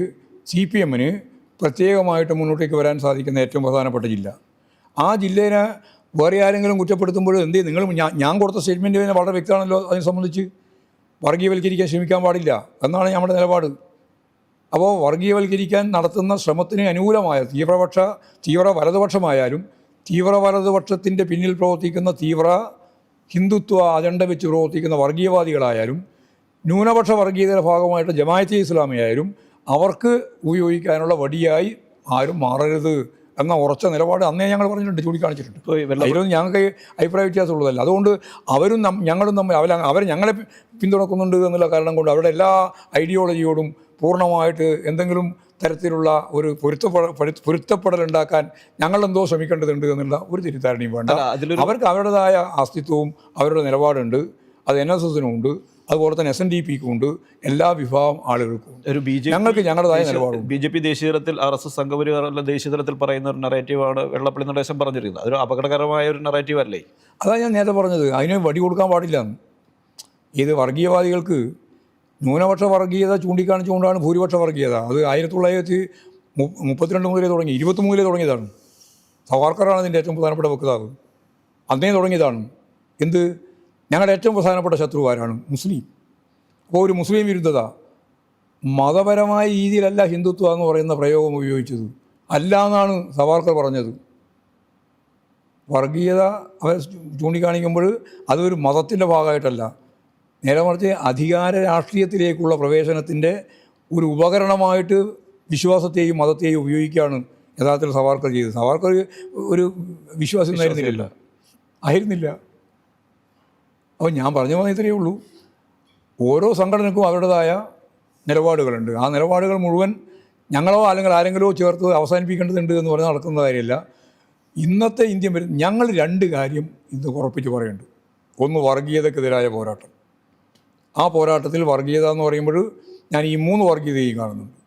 CPIMന് പ്രത്യേകമായിട്ട് മുന്നോട്ടേക്ക് വരാൻ സാധിക്കുന്ന ഏറ്റവും പ്രധാനപ്പെട്ട ജില്ല. ആ ജില്ലേനെ വേറെ ആരെങ്കിലും കുറ്റപ്പെടുത്തുമ്പോൾ എന്ത് ചെയ്യും? നിങ്ങൾ ഞാൻ കൊടുത്ത സ്റ്റേറ്റ്മെൻറ്റ് തന്നെ വളരെ വ്യക്തമാണല്ലോ. അതിനെ സംബന്ധിച്ച് വർഗീയവൽക്കരിക്കാൻ ശ്രമിക്കാൻ പാടില്ല എന്നാണ് നമ്മുടെ നിലപാട്. അപ്പോൾ വർഗീയവൽക്കരിക്കാൻ നടത്തുന്ന ശ്രമത്തിന് അനുകൂലമായ തീവ്ര വലതുപക്ഷമായാലും തീവ്ര വലതുപക്ഷത്തിൻ്റെ പിന്നിൽ പ്രവർത്തിക്കുന്ന തീവ്ര ഹിന്ദുത്വ അജണ്ട വെച്ച് പ്രവർത്തിക്കുന്ന വർഗീയവാദികളായാലും ന്യൂനപക്ഷ വർഗീയതയുടെ ഭാഗമായിട്ട് ജമാഅത്തെ ഇസ്ലാമിയായാലും അവർക്ക് ഉപയോഗിക്കാനുള്ള വടിയായി ആരും മാറരുത് എന്ന ഉറച്ച നിലപാട് അന്നേ ഞങ്ങൾ പറഞ്ഞിട്ടുണ്ട്, ചൂണ്ടിക്കാണിച്ചിട്ടുണ്ട്. അതിലൊന്നും ഞങ്ങൾക്ക് അഭിപ്രായ വ്യത്യാസമുള്ളതല്ല. അതുകൊണ്ട് അവരും ഞങ്ങളും തമ്മിൽ അവർ ഞങ്ങളെ പിന്തുണക്കുന്നുണ്ട് എന്നുള്ള കാരണം കൊണ്ട് അവരുടെ എല്ലാ ഐഡിയോളജിയോടും പൂർണ്ണമായിട്ട് എന്തെങ്കിലും തരത്തിലുള്ള ഒരു പൊരുത്തപ്പെടലുണ്ടാക്കാൻ ഞങ്ങളെന്തോ ശ്രമിക്കേണ്ടതുണ്ട് എന്നുള്ള ഒരു തിരിധാരണയും വേണ്ട. അവർക്ക് അവരുടേതായ അസ്തിത്വവും അവരുടെ നിലപാടുണ്ട്. അത് NSSനും ഉണ്ട്, അതുപോലെ തന്നെ SNDPക്കും ഉണ്ട്, എല്ലാ വിഭാഗം ആളുകൾക്കും. ഞങ്ങൾക്ക് ഞങ്ങളുടേതായ നിലപാടും. BJP ദേശീയ തലത്തിൽ RSS സംഘപരിവാറല്ല ദേശീയ തലത്തിൽ പറയുന്ന ഒരു നറേറ്റീവാണ് വെള്ളപ്പള്ളി നടേശൻ പറഞ്ഞിരിക്കുന്നത്. അതൊരു അപകടകരമായ ഒരു നറേറ്റീവ് അല്ലേ? അതാണ് ഞാൻ നേരത്തെ പറഞ്ഞത്, അതിന് വടി കൊടുക്കാൻ പാടില്ല. ഇത് വർഗീയവാദികൾക്ക് ന്യൂനപക്ഷ വർഗീയത ചൂണ്ടിക്കാണിച്ചുകൊണ്ടാണ് ഭൂരിപക്ഷ വർഗീയത. അത് 1932 മുതലേ തുടങ്ങി, 23 തുടങ്ങിയതാണ്. സവാർക്കറാണ് അതിൻ്റെ ഏറ്റവും പ്രധാനപ്പെട്ട വക്താവ്. അന്നേ തുടങ്ങിയതാണ്. എന്ത്? ഞങ്ങളുടെ ഏറ്റവും പ്രധാനപ്പെട്ട ശത്രു ആരാണ്? മുസ്ലിം. അപ്പോൾ ഒരു മുസ്ലിം വിരുദ്ധത മതപരമായ രീതിയിലല്ല ഹിന്ദുത്വ എന്ന് പറയുന്ന പ്രയോഗം ഉപയോഗിച്ചത്, അല്ല എന്നാണ് സവാർക്കർ പറഞ്ഞത്. വർഗീയത അവർ ചൂണ്ടിക്കാണിക്കുമ്പോൾ അതൊരു മതത്തിൻ്റെ ഭാഗമായിട്ടല്ല, നേരെ മറിച്ച് അധികാര രാഷ്ട്രീയത്തിലേക്കുള്ള പ്രവേശനത്തിൻ്റെ ഒരു ഉപകരണമായിട്ട് വിശ്വാസത്തെയും മതത്തെയും ഉപയോഗിക്കുകയാണ് യഥാർത്ഥത്തിൽ സവാർക്കർ ചെയ്തത്. സവാർക്കർ ഒരു വിശ്വാസം ആയിരുന്നില്ല. അപ്പോൾ ഞാൻ പറഞ്ഞു പോകുന്ന ഇത്രയേ ഉള്ളൂ. ഓരോ സംഘടനക്കും അവരുടേതായ നിലപാടുകളുണ്ട്. ആ നിലപാടുകൾ മുഴുവൻ ഞങ്ങളോ അല്ലെങ്കിൽ ആരെങ്കിലോ ചേർത്ത് അവസാനിപ്പിക്കേണ്ടതുണ്ട് എന്ന് പറഞ്ഞാൽ നടക്കുന്ന കാര്യമില്ല. ഇന്നത്തെ ഇന്ത്യൻ ഞങ്ങൾ രണ്ട് കാര്യം ഇന്ന് ഉറപ്പിച്ച് പറയുന്നുണ്ട്. ഒന്ന്, വർഗീയതക്കെതിരായ പോരാട്ടം. ആ പോരാട്ടത്തിൽ വർഗീയത എന്ന് പറയുമ്പോൾ ഞാൻ ഈ 3 വർഗീയതയും കാണുന്നുണ്ട്.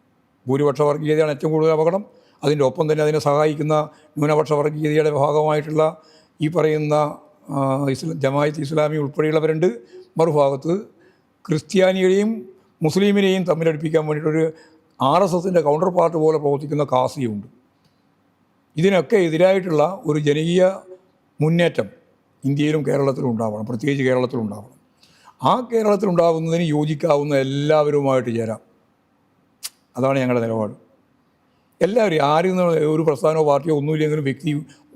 ഭൂരിപക്ഷ വർഗീയതയാണ് ഏറ്റവും കൂടുതൽ അപകടം. അതിൻ്റെ ഒപ്പം തന്നെ അതിനെ സഹായിക്കുന്ന ന്യൂനപക്ഷ വർഗീയതയുടെ ഭാഗമായിട്ടുള്ള ഈ പറയുന്ന ജമാഅത്തെ ഇസ്ലാമി ഉൾപ്പെടെയുള്ളവരുണ്ട്. മറുഭാഗത്ത് ക്രിസ്ത്യാനികളെയും മുസ്ലിമിനെയും തമ്മിലടുപ്പിക്കാൻ വേണ്ടിയിട്ടൊരു RSSൻ്റെ കൗണ്ടർ പാർട്ട് പോലെ പ്രവർത്തിക്കുന്ന കാസിയുണ്ട്. ഇതിനൊക്കെ എതിരായിട്ടുള്ള ഒരു ജനകീയ മുന്നേറ്റം ഇന്ത്യയിലും കേരളത്തിലും ഉണ്ടാവണം, പ്രത്യേകിച്ച് കേരളത്തിലുണ്ടാവണം. ആ കേരളത്തിലുണ്ടാകുന്നതിന് യോജിക്കാവുന്ന എല്ലാവരുമായിട്ട് ചേരാം. അതാണ് ഞങ്ങളുടെ നിലപാട്. എല്ലാവരും ആരും ഒരു പ്രസ്ഥാനമോ പാർട്ടിയോ ഒന്നുമില്ലെങ്കിലും വ്യക്തി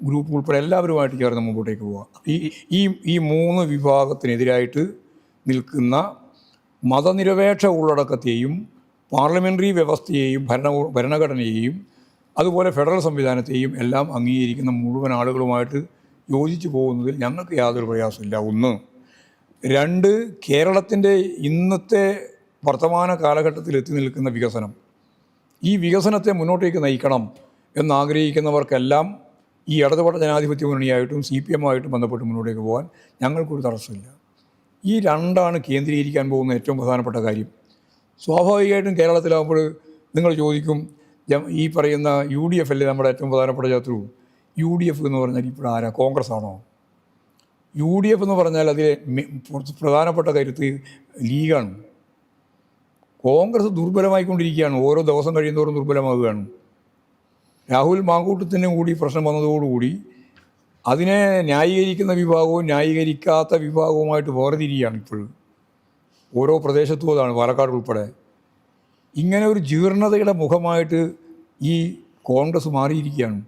ഗ്രൂപ്പ് ഉൾപ്പെടെ എല്ലാവരുമായിട്ട് ചേർന്ന് മുമ്പോട്ടേക്ക് പോകാം. ഈ 3 വിഭാഗത്തിനെതിരായിട്ട് നിൽക്കുന്ന മതനിരപേക്ഷ ഉള്ളടക്കത്തെയും പാർലമെൻ്ററി വ്യവസ്ഥയെയും ഭരണഘടനയെയും അതുപോലെ ഫെഡറൽ സംവിധാനത്തെയും എല്ലാം അംഗീകരിക്കുന്ന മുഴുവൻ ആളുകളുമായിട്ട് യോജിച്ചു പോകുന്നതിൽ ഞങ്ങൾക്ക് യാതൊരു പ്രയാസമില്ല. 1. 2, കേരളത്തിൻ്റെ ഇന്നത്തെ വർത്തമാന കാലഘട്ടത്തിൽ എത്തി നിൽക്കുന്ന വികസനം, ഈ വികസനത്തെ മുന്നോട്ടേക്ക് നയിക്കണം എന്നാഗ്രഹിക്കുന്നവർക്കെല്ലാം ഈ ഇടതുപക്ഷ ജനാധിപത്യ മുന്നണിയായിട്ടും CPM ആയിട്ടും ബന്ധപ്പെട്ട് മുന്നോട്ടേക്ക് പോകാൻ ഞങ്ങൾക്കൊരു തടസ്സമില്ല. ഈ 2ആണ് കേന്ദ്രീകരിക്കാൻ പോകുന്ന ഏറ്റവും പ്രധാനപ്പെട്ട കാര്യം. സ്വാഭാവികമായിട്ടും കേരളത്തിലാകുമ്പോൾ നിങ്ങൾ ചോദിക്കും, ഈ പറയുന്ന UDF അല്ലേ നമ്മുടെ ഏറ്റവും പ്രധാനപ്പെട്ട ശത്രു. UDF എന്ന് പറഞ്ഞാൽ ഇപ്പോൾ ആരാ? കോൺഗ്രസ് ആണോ? UDF എന്ന് പറഞ്ഞാൽ അതിലെ പ്രധാനപ്പെട്ട കരുത്ത് ലീഗാണ്. കോൺഗ്രസ് ദുർബലമായിക്കൊണ്ടിരിക്കുകയാണ്, ഓരോ ദിവസം കഴിയുന്നതോറും ദുർബലമാവുകയാണ്. രാഹുൽ മാങ്കൂട്ടത്തിന് കൂടി പ്രശ്നം വന്നതോടുകൂടി അതിനെ ന്യായീകരിക്കുന്ന വിഭാഗവും ന്യായീകരിക്കാത്ത വിഭാഗവുമായിട്ട് വേർതിരിക്കുകയാണ് ഇപ്പോൾ ഓരോ പ്രദേശത്തും. അതാണ് പാലക്കാട് ഉൾപ്പെടെ. ഇങ്ങനെ ഒരു ജീർണതയുടെ മുഖമായിട്ട് ഈ കോൺഗ്രസ് മാറിയിരിക്കുകയാണ്.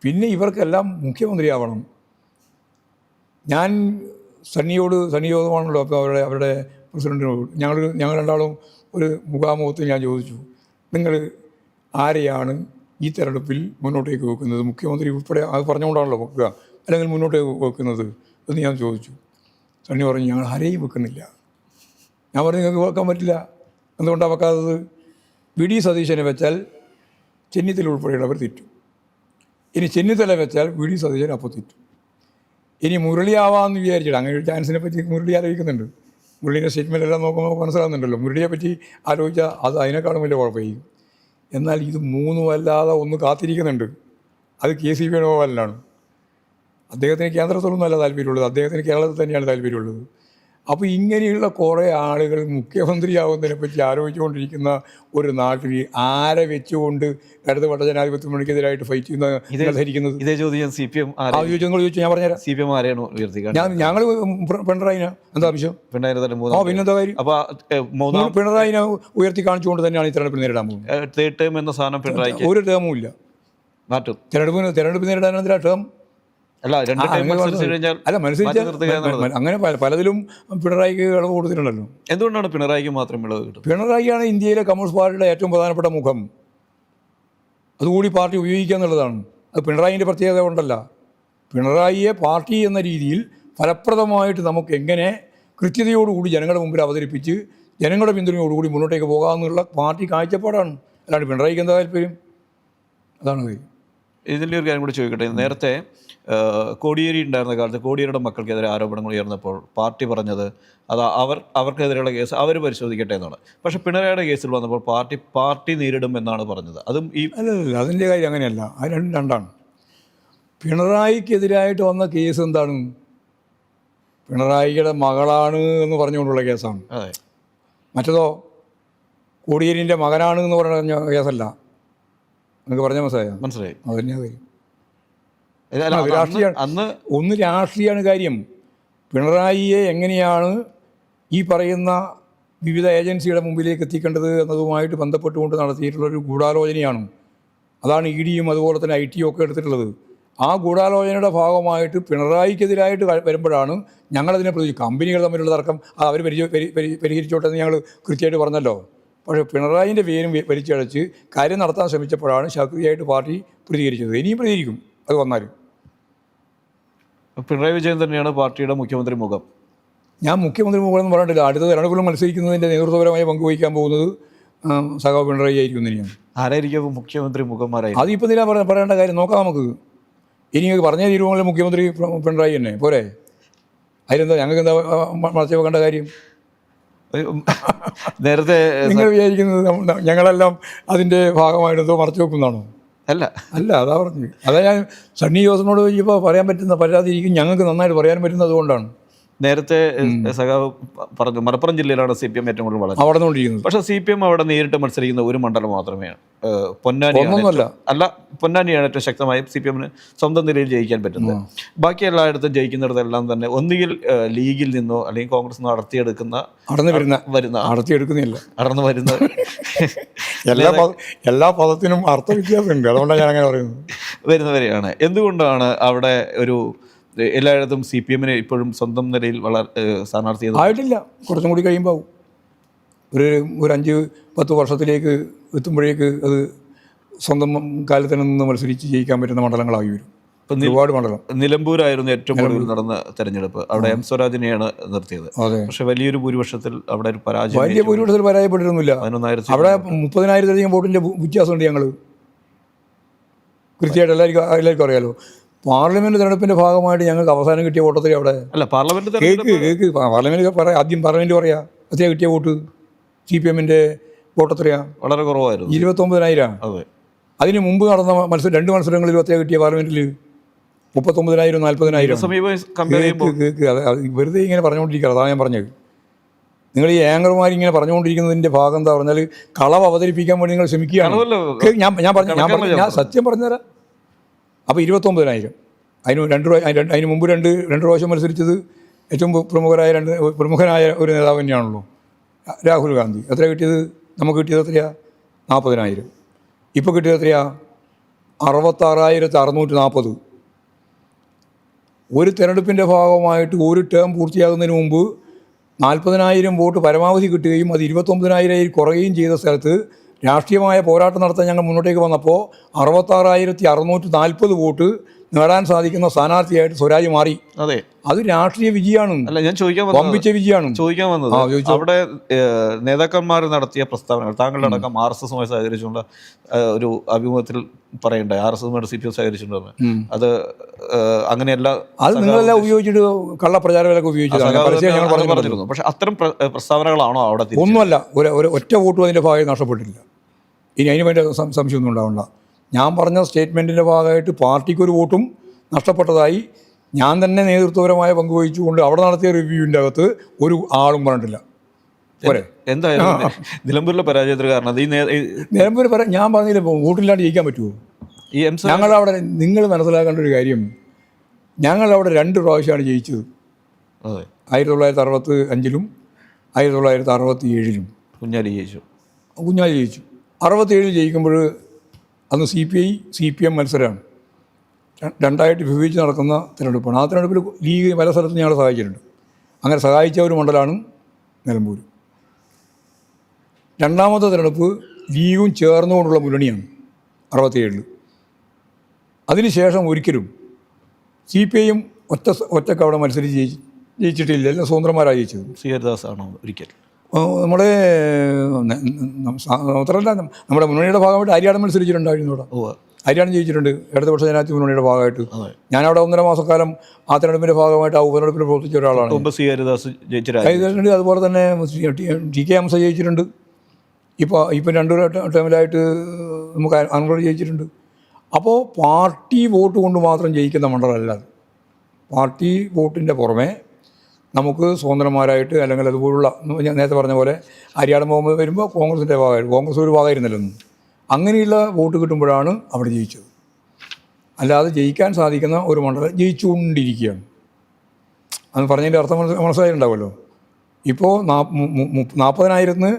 പിന്നെ ഇവർക്കെല്ലാം മുഖ്യമന്ത്രിയാവണം. ഞാൻ സന്നിയോധമാണല്ലോ അപ്പോൾ അവരുടെ പ്രസിഡൻറ്റിനോട് ഞങ്ങൾ രണ്ടാളും ഒരു മുഖാമുഖത്ത് ഞാൻ ചോദിച്ചു, നിങ്ങൾ ആരെയാണ് ഈ തെരഞ്ഞെടുപ്പിൽ മുന്നോട്ടേക്ക് വെക്കുന്നത്? മുഖ്യമന്ത്രി ഉൾപ്പെടെ അത് പറഞ്ഞുകൊണ്ടാണല്ലോ വെക്കുക, അല്ലെങ്കിൽ മുന്നോട്ടേക്ക് വെക്കുന്നത് എന്ന് ഞാൻ ചോദിച്ചു. സണ്ണി പറഞ്ഞു, ഞങ്ങൾ ആരെയും വെക്കുന്നില്ല. ഞാൻ പറഞ്ഞു, നിങ്ങൾക്ക് വെക്കാൻ പറ്റില്ല. എന്തുകൊണ്ടാണ് വെക്കാത്തത്? VD സതീശനെ വെച്ചാൽ ചെന്നിത്തല ഉൾപ്പെടെയുള്ളവർ തെറ്റും. ഇനി ചെന്നിത്തല വെച്ചാൽ VD സതീശൻ അപ്പോൾ തെറ്റും. ഇനി മുരളിയാവാമെന്ന് വിചാരിച്ചിട്ട് അങ്ങനെ ഒരു ചാൻസിനെ പറ്റി മുരളി ആലോചിക്കുന്നുണ്ട്. മുരളീൻ്റെ സ്റ്റേറ്റ്മെൻ്റ് എല്ലാം നോക്കുമ്പോൾ മനസ്സിലാകുന്നുണ്ടല്ലോ. മുരളിയെ പറ്റി ആലോചിച്ചാൽ അത് അതിനേക്കാളും വലിയ കുഴപ്പമായിരിക്കും. എന്നാൽ ഇത് മൂന്നും അല്ലാതെ ഒന്ന് കാത്തിരിക്കുന്നുണ്ട്. അത് KC വേണുഗോപാലിനാണ്. അദ്ദേഹത്തിന് കേന്ദ്രത്തോടൊന്നുമല്ല താല്പര്യമുള്ളത്, അദ്ദേഹത്തിന് കേരളത്തിൽ തന്നെയാണ് താല്പര്യമുള്ളത്. അപ്പോൾ ഇങ്ങനെയുള്ള കുറേ ആളുകൾ മുഖ്യമന്ത്രിയാവുന്നതിനെ പറ്റി ആലോചിച്ചുകൊണ്ടിരിക്കുന്ന ഒരു നാട്ടിൽ ആരെ വെച്ചുകൊണ്ട് ഇടതുപക്ഷ ജനാധിപത്യ മുന്നണിക്കെതിരായിട്ട് ഫൈറ്റ് ചെയ്യുന്നത്? ഇതേ ചോദ്യം CPM ചോദിച്ചു, ഞാൻ പറഞ്ഞുതരാം. CPM ആരെയാണ് ഉയർത്തിക്കാണുന്നത്? ഞങ്ങൾ പിണറായിനെ എന്താ ആവശ്യം? പിന്നെന്താ കാര്യം? പിണറായിനെ ഉയർത്തി കാണിച്ചുകൊണ്ട് തന്നെയാണ് ഈ തെരഞ്ഞെടുപ്പ് നേരിടാൻ പോകുന്നത്. തേർഡ് ടേം എന്ന സാധനം പിണറായിക്ക് ഒരു ടേമും ഇല്ല. മാറ്റും. തെരഞ്ഞെടുപ്പ് നേരിടാൻ എന്തിനാ ടേം? അല്ല, മത്സരിച്ചാൽ അങ്ങനെ പലതിലും പിണറായിക്ക് ഇളവ് കൊടുത്തിട്ടുണ്ടല്ലോ. എന്തുകൊണ്ടാണ് പിണറായിക്ക് മാത്രം ഇളവ് കിട്ടുന്നത്? പിണറായിയാണ് ഇന്ത്യയിലെ കമ്മ്യൂണിസ്റ്റ് പാർട്ടിയുടെ ഏറ്റവും പ്രധാനപ്പെട്ട മുഖം. അതുകൂടി പാർട്ടി ഉപയോഗിക്കുക എന്നുള്ളതാണ്. അത് പിണറായിൻ്റെ പ്രത്യേകത കൊണ്ടല്ല. പിണറായിയെ പാർട്ടി എന്ന രീതിയിൽ ഫലപ്രദമായിട്ട് നമുക്ക് എങ്ങനെ കൃത്യതയോടുകൂടി ജനങ്ങളുടെ മുമ്പിൽ അവതരിപ്പിച്ച് ജനങ്ങളുടെ പിന്തുണയോടുകൂടി മുന്നോട്ടേക്ക് പോകാമെന്നുള്ള പാർട്ടി കാഴ്ചപ്പാടാണ്. അല്ലാണ്ട് പിണറായിക്ക് എന്താ താല്പര്യം? അതാണ് കാര്യം. ഇതിൻ്റെ ഒരു കാര്യം കൂടി ചോദിക്കട്ടെ. നേരത്തെ കോടിയേരി ഉണ്ടായിരുന്ന കാലത്ത് കോടിയേരിയുടെ മക്കൾക്കെതിരെ ആരോപണങ്ങൾ ഉയർന്നപ്പോൾ പാർട്ടി പറഞ്ഞത് അത് അവർക്കെതിരെയുള്ള കേസ് അവർ പരിശോധിക്കട്ടെ എന്നാണ്. പക്ഷേ പിണറായിയുടെ കേസിൽ വന്നപ്പോൾ പാർട്ടി നേരിടും എന്നാണ് പറഞ്ഞത്. അതും ഈ അല്ല, അതിൻ്റെ കാര്യം അങ്ങനെയല്ല. അത് രണ്ടാണ്. പിണറായിക്കെതിരായിട്ട് വന്ന കേസ് എന്താണ്? പിണറായിയുടെ മകളാണ് എന്ന് പറഞ്ഞുകൊണ്ടുള്ള കേസാണ്. അതെ. മറ്റേതോ കോടിയേരിൻ്റെ മകനാണ് എന്ന് പറഞ്ഞ കേസല്ല. നിങ്ങൾക്ക് പറഞ്ഞാൽ മനസ്സിലായി? അതന്നെ കാര്യം. ഒന്ന് രാഷ്ട്രീയമാണ് കാര്യം. പിണറായിയെ എങ്ങനെയാണ് ഈ പറയുന്ന വിവിധ ഏജൻസിയുടെ മുമ്പിലേക്ക് എത്തിക്കേണ്ടത് എന്നതുമായിട്ട് ബന്ധപ്പെട്ടുകൊണ്ട് നടത്തിയിട്ടുള്ളൊരു ഗൂഢാലോചനയാണ്. അതാണ് EDയും അതുപോലെ തന്നെ IT ഒക്കെ എടുത്തിട്ടുള്ളത്. ആ ഗൂഢാലോചനയുടെ ഭാഗമായിട്ട് പിണറായിക്കെതിരായിട്ട് വരുമ്പോഴാണ് ഞങ്ങളതിനെ കമ്പനികൾ തമ്മിലുള്ള തർക്കം അവർ പരിഹരിച്ചോട്ടെ എന്ന് ഞങ്ങൾ കൃത്യമായിട്ട് പറഞ്ഞല്ലോ. പക്ഷേ പിണറായിൻ്റെ പേരും വലിച്ചടച്ച് കാര്യം നടത്താൻ ശ്രമിച്ചപ്പോഴാണ് ശക്തിയായിട്ട് പാർട്ടി പ്രതികരിച്ചത്. ഇനിയും പ്രതികരിക്കും അത് വന്നാലും. പിണറായി വിജയൻ തന്നെയാണ് പാർട്ടിയുടെ മുഖ്യമന്ത്രി മുഖം. ഞാൻ മുഖ്യമന്ത്രി മുഖം എന്ന് പറഞ്ഞിട്ടില്ല. അടുത്ത തെരഞ്ഞെടുപ്പിൽ മത്സരിക്കുന്നതിൻ്റെ നേതൃത്വപരമായി പങ്കുവഹിക്കാൻ പോകുന്നത് സഖാവ് പിണറായി ആയിരിക്കും തന്നെയാണ്. ആരായിരിക്കും മുഖ്യമന്ത്രി മുഖന്മാരായി? അതിപ്പോൾ ഇതിനാ പറയേണ്ട കാര്യം നോക്കാം നമുക്ക്. ഇനി പറഞ്ഞ തീരുമാനങ്ങളിൽ മുഖ്യമന്ത്രി പിണറായി തന്നെ പോരെ? അതിലെന്താ ഞങ്ങൾക്ക് എന്താ മറച്ചു വെക്കേണ്ട കാര്യം? നേരത്തെ നിങ്ങൾ വിചാരിക്കുന്നത് ഞങ്ങളെല്ലാം അതിൻ്റെ ഭാഗമായിട്ടെന്തോ മറച്ചു വെക്കുന്നതാണോ? അല്ല, അതാ പറഞ്ഞു. അതാ ഞാൻ സണ്ണി ജോസഫിനോട് ചോദിച്ചപ്പോൾ പറയാൻ പറ്റുന്ന പരാതിയിരിക്കും, ഞങ്ങൾക്ക് നന്നായിട്ട് പറയാൻ പറ്റുന്നത് അതുകൊണ്ടാണ്. നേരത്തെ സഖാവ് പറഞ്ഞു മലപ്പുറം ജില്ലയിലാണ് CPM ഏറ്റവും കൂടുതൽ വളർന്നുകൊണ്ടിരിക്കുന്നത്. പക്ഷേ CPM അവിടെ നേരിട്ട് മത്സരിക്കുന്ന ഒരു മണ്ഡലം മാത്രമേ പൊന്നാനിയാണ് ഏറ്റവും ശക്തമായി CPMന് സ്വന്തം നിലയിൽ ജയിക്കാൻ പറ്റുന്നത്. ബാക്കി എല്ലായിടത്തും ജയിക്കുന്നിടത്തെല്ലാം തന്നെ ഒന്നുകിൽ ലീഗിൽ നിന്നോ അല്ലെങ്കിൽ കോൺഗ്രസ് നിന്നോ അടർന്നു വരുന്ന എല്ലാ പദത്തിനും അർത്ഥ വ്യത്യാസമുണ്ട്. അതുകൊണ്ടാണ് ഞാൻ അങ്ങനെ പറയുന്നത്. വരുന്നവരെയാണ്. എന്തുകൊണ്ടാണ് അവിടെ ഒരു എല്ലായിടത്തും CPMന് ഇപ്പോഴും സ്വന്തം നിലയിൽ സ്ഥാനാർത്ഥി ആയിട്ടില്ല? കുറച്ചും കൂടി കഴിയുമ്പോൾ ഒരു 5-10 വർഷത്തിലേക്ക് എത്തുമ്പോഴേക്ക് അത് സ്വന്തം കാലത്തിൽ നിന്ന് മത്സരിച്ച് ജയിക്കാൻ പറ്റുന്ന മണ്ഡലങ്ങളായി വരും. ഒരുപാട് മണ്ഡലം. നിലമ്പൂരായിരുന്നു ഏറ്റവും കൂടുതൽ നടന്ന തെരഞ്ഞെടുപ്പ്. അവിടെ M സ്വരാജിനെയാണ് നിർത്തിയത്. പക്ഷെ വലിയൊരു ഭൂരിപക്ഷത്തിൽ അവിടെ ഒരു വലിയ ഭൂരിപക്ഷത്തിൽ പരാജയപ്പെട്ടിരുന്നില്ല. അവിടെ 30,000-ലധികം വോട്ടിൻ്റെ വ്യത്യാസമുണ്ട്. ഞങ്ങൾ കൃത്യമായിട്ട് എല്ലാവർക്കും അറിയാലോ. പാർലമെന്റ് തെരഞ്ഞെടുപ്പിന്റെ ഭാഗമായിട്ട് ഞങ്ങൾക്ക് അവസാനം കിട്ടിയ വോട്ടത്തിൽ അവിടെ കേക്ക് പാർലമെന്റ് ആദ്യം പാർലമെന്റ് പറയാ കിട്ടിയ വോട്ട് CPMന്റെ വോട്ട് എത്രയാ? വളരെ കുറവായിരുന്നു, 29,000. അതിന് മുമ്പ് നടന്ന രണ്ട് മത്സരങ്ങളിലും ഒറ്റ കിട്ടിയ പാർലമെൻറ്റിൽ 39,000 40,000 സമീപം കമ്പയർ ചെയ്യുമ്പോൾ വെറുതെ ഇങ്ങനെ പറഞ്ഞുകൊണ്ടിരിക്കുക. അതാണ് ഞാൻ പറഞ്ഞത്. നിങ്ങൾ ഈ ആങ്കർമാർ ഇങ്ങനെ പറഞ്ഞുകൊണ്ടിരിക്കുന്നതിൻ്റെ ഭാഗം എന്താ പറഞ്ഞാൽ കളവ് അവതരിപ്പിക്കാൻ വേണ്ടി നിങ്ങൾ ശ്രമിക്കുകയാണ്. ഞാൻ സത്യം പറഞ്ഞുതരാം. അപ്പോൾ 29,000 അതിന് മുമ്പ് രണ്ട് പ്രാവശ്യം മത്സരിച്ചത് ഏറ്റവും പ്രമുഖനായ ഒരു നേതാവ് തന്നെയാണല്ലോ, രാഹുൽ ഗാന്ധി. എത്ര കിട്ടിയത്? നമുക്ക് കിട്ടിയത് എത്രയാ? 40,000. ഇപ്പോൾ കിട്ടിയത് എത്രയാ? 66,640. ഒരു തിരഞ്ഞെടുപ്പിൻ്റെ ഭാഗമായിട്ട് ഒരു ടേം പൂർത്തിയാകുന്നതിന് മുമ്പ് 40,000 വോട്ട് പരമാവധി കിട്ടുകയും അത് 29,000 കുറയുകയും ചെയ്ത സ്ഥലത്ത് രാഷ്ട്രീയമായ പോരാട്ടം നടത്താൻ ഞങ്ങൾ മുന്നോട്ടേക്ക് വന്നപ്പോൾ 66,640 വോട്ട് നേടാൻ സാധിക്കുന്ന സ്ഥാനാർത്ഥിയായിട്ട് സ്വരാജ് മാറി. അതെ, അത് രാഷ്ട്രീയ വിജയമാണ്. അല്ല, ഞാൻ വമ്പിച്ച വിജയമാണ്. ചോദിക്കാൻ വന്നത് അവിടെ നേതാക്കന്മാർ നടത്തിയ പ്രസ്താവനകൾ താങ്കളുടെ അടക്കം RSSുമായി സഹകരിച്ചുള്ള ഒരു അഭിമുഖത്തിൽ പറയണ്ടായി. RSSുമായിട്ട് CPM സഹകരിച്ചിട്ടുണ്ട്. അത് അങ്ങനെയല്ല, അത് നിങ്ങളെല്ലാം ഉപയോഗിച്ചിട്ട് കള്ളപ്രചാരങ്ങളൊക്കെ പറഞ്ഞിരുന്നു. പക്ഷെ അത്തരം പ്രസ്താവനകളാണോ അവിടെ? ഒന്നുമല്ല, ഒരു ഒറ്റ വോട്ടും അതിൻ്റെ ഭാഗമായി നഷ്ടപ്പെട്ടിട്ടില്ല. ഇനി അതിന് വേണ്ടി സംശയമൊന്നും ഉണ്ടാവണ്ട. ഞാൻ പറഞ്ഞ സ്റ്റേറ്റ്മെൻറ്റിൻ്റെ ഭാഗമായിട്ട് പാർട്ടിക്കൊരു വോട്ടും നഷ്ടപ്പെട്ടതായി ഞാൻ തന്നെ നേതൃത്വപരമായ പങ്കുവഹിച്ചുകൊണ്ട് അവിടെ നടത്തിയ റിവ്യൂവിൻ്റെ അകത്ത് ഒരു ആളും പറഞ്ഞിട്ടില്ല. പോരെ? എന്തായാലും നിലമ്പൂരിലെ പരാജയത്തിന് കാരണം നിലമ്പൂർ ഞാൻ പറഞ്ഞില്ല, വോട്ടില്ലാണ്ട് ജയിക്കാൻ പറ്റുമോ? ഞങ്ങളവിടെ നിങ്ങൾ മനസ്സിലാക്കേണ്ട ഒരു കാര്യം, ഞങ്ങളവിടെ 2 പ്രാവശ്യമാണ് ജയിച്ചത്. 1965-ലും 1967-ലും കുഞ്ഞാലി ജയിച്ചു. 67 ജയിക്കുമ്പോൾ അന്ന് CPM മത്സരമാണ്. 2ആയിട്ട് വിഭജിച്ച് നടക്കുന്ന തിരഞ്ഞെടുപ്പാണ്. ആ തിരഞ്ഞെടുപ്പിൽ ലീഗ് പല സ്ഥലത്തും ഞങ്ങളെ സഹായിച്ചിട്ടുണ്ട്. അങ്ങനെ സഹായിച്ച ഒരു മണ്ഡലമാണ് നിലമ്പൂർ. രണ്ടാമത്തെ തിരഞ്ഞെടുപ്പ് ലീഗും ചേർന്നുകൊണ്ടുള്ള മുന്നണിയാണ് 67. അതിനുശേഷം ഒരിക്കലും CPM ഒറ്റക്ക് അവിടെ മത്സരിച്ച് ജയിച്ചിട്ടില്ല. എല്ലാം സ്വതന്ത്രന്മാരായി ജയിച്ചത്. ശ്രീഹരിദാസ് ആണോ ഒരിക്കൽ? നമ്മുടെ മാത്രമല്ല, നമ്മുടെ മുന്നണിയുടെ ഭാഗമായിട്ട് ഹരിയാണ മത്സരിച്ചിട്ടുണ്ടായിരുന്നു. അവിടെ ഹരിയാണ ജയിച്ചിട്ടുണ്ട് ഇടതുപക്ഷ ജനാധിപത്യ മുന്നണിയുടെ ഭാഗമായിട്ട്. ഞാനവിടെ 1.5 മാസക്കാലം ആ തെരഞ്ഞെടുപ്പിൻ്റെ ഭാഗമായിട്ട് ആ ഉപതെരഞ്ഞെടുപ്പിൽ പ്രവർത്തിച്ച ഒരാളാണ്. അതുപോലെ തന്നെ TK ഹംസ ജയിച്ചിട്ടുണ്ട്. ഇപ്പോൾ 2 ടേമിലായിട്ട് നമുക്ക് അൻവർ ജയിച്ചിട്ടുണ്ട്. അപ്പോൾ പാർട്ടി വോട്ട് കൊണ്ട് മാത്രം ജയിക്കുന്ന മണ്ഡലമല്ല അത്. പാർട്ടി വോട്ടിൻ്റെ പുറമെ നമുക്ക് സ്വതന്ത്രന്മാരായിട്ട് അല്ലെങ്കിൽ അതുപോലുള്ള ഞാൻ നേരത്തെ പറഞ്ഞ പോലെ ഹരിയാണ മുഹമ്മദ് വരുമ്പോൾ കോൺഗ്രസിൻ്റെ ഭാഗമായിട്ട്, കോൺഗ്രസ് ഒരു ഭാഗമായിരുന്നില്ലെന്നും, അങ്ങനെയുള്ള വോട്ട് കിട്ടുമ്പോഴാണ് അവിടെ ജയിച്ചത്. അല്ലാതെ ജയിക്കാൻ സാധിക്കുന്ന ഒരു മണ്ഡലം ജയിച്ചുകൊണ്ടിരിക്കുകയാണ്. അത് പറഞ്ഞതിൻ്റെ അർത്ഥം മനസ്സിലായിട്ടുണ്ടാവുമല്ലോ. ഇപ്പോൾ 40,000-ന്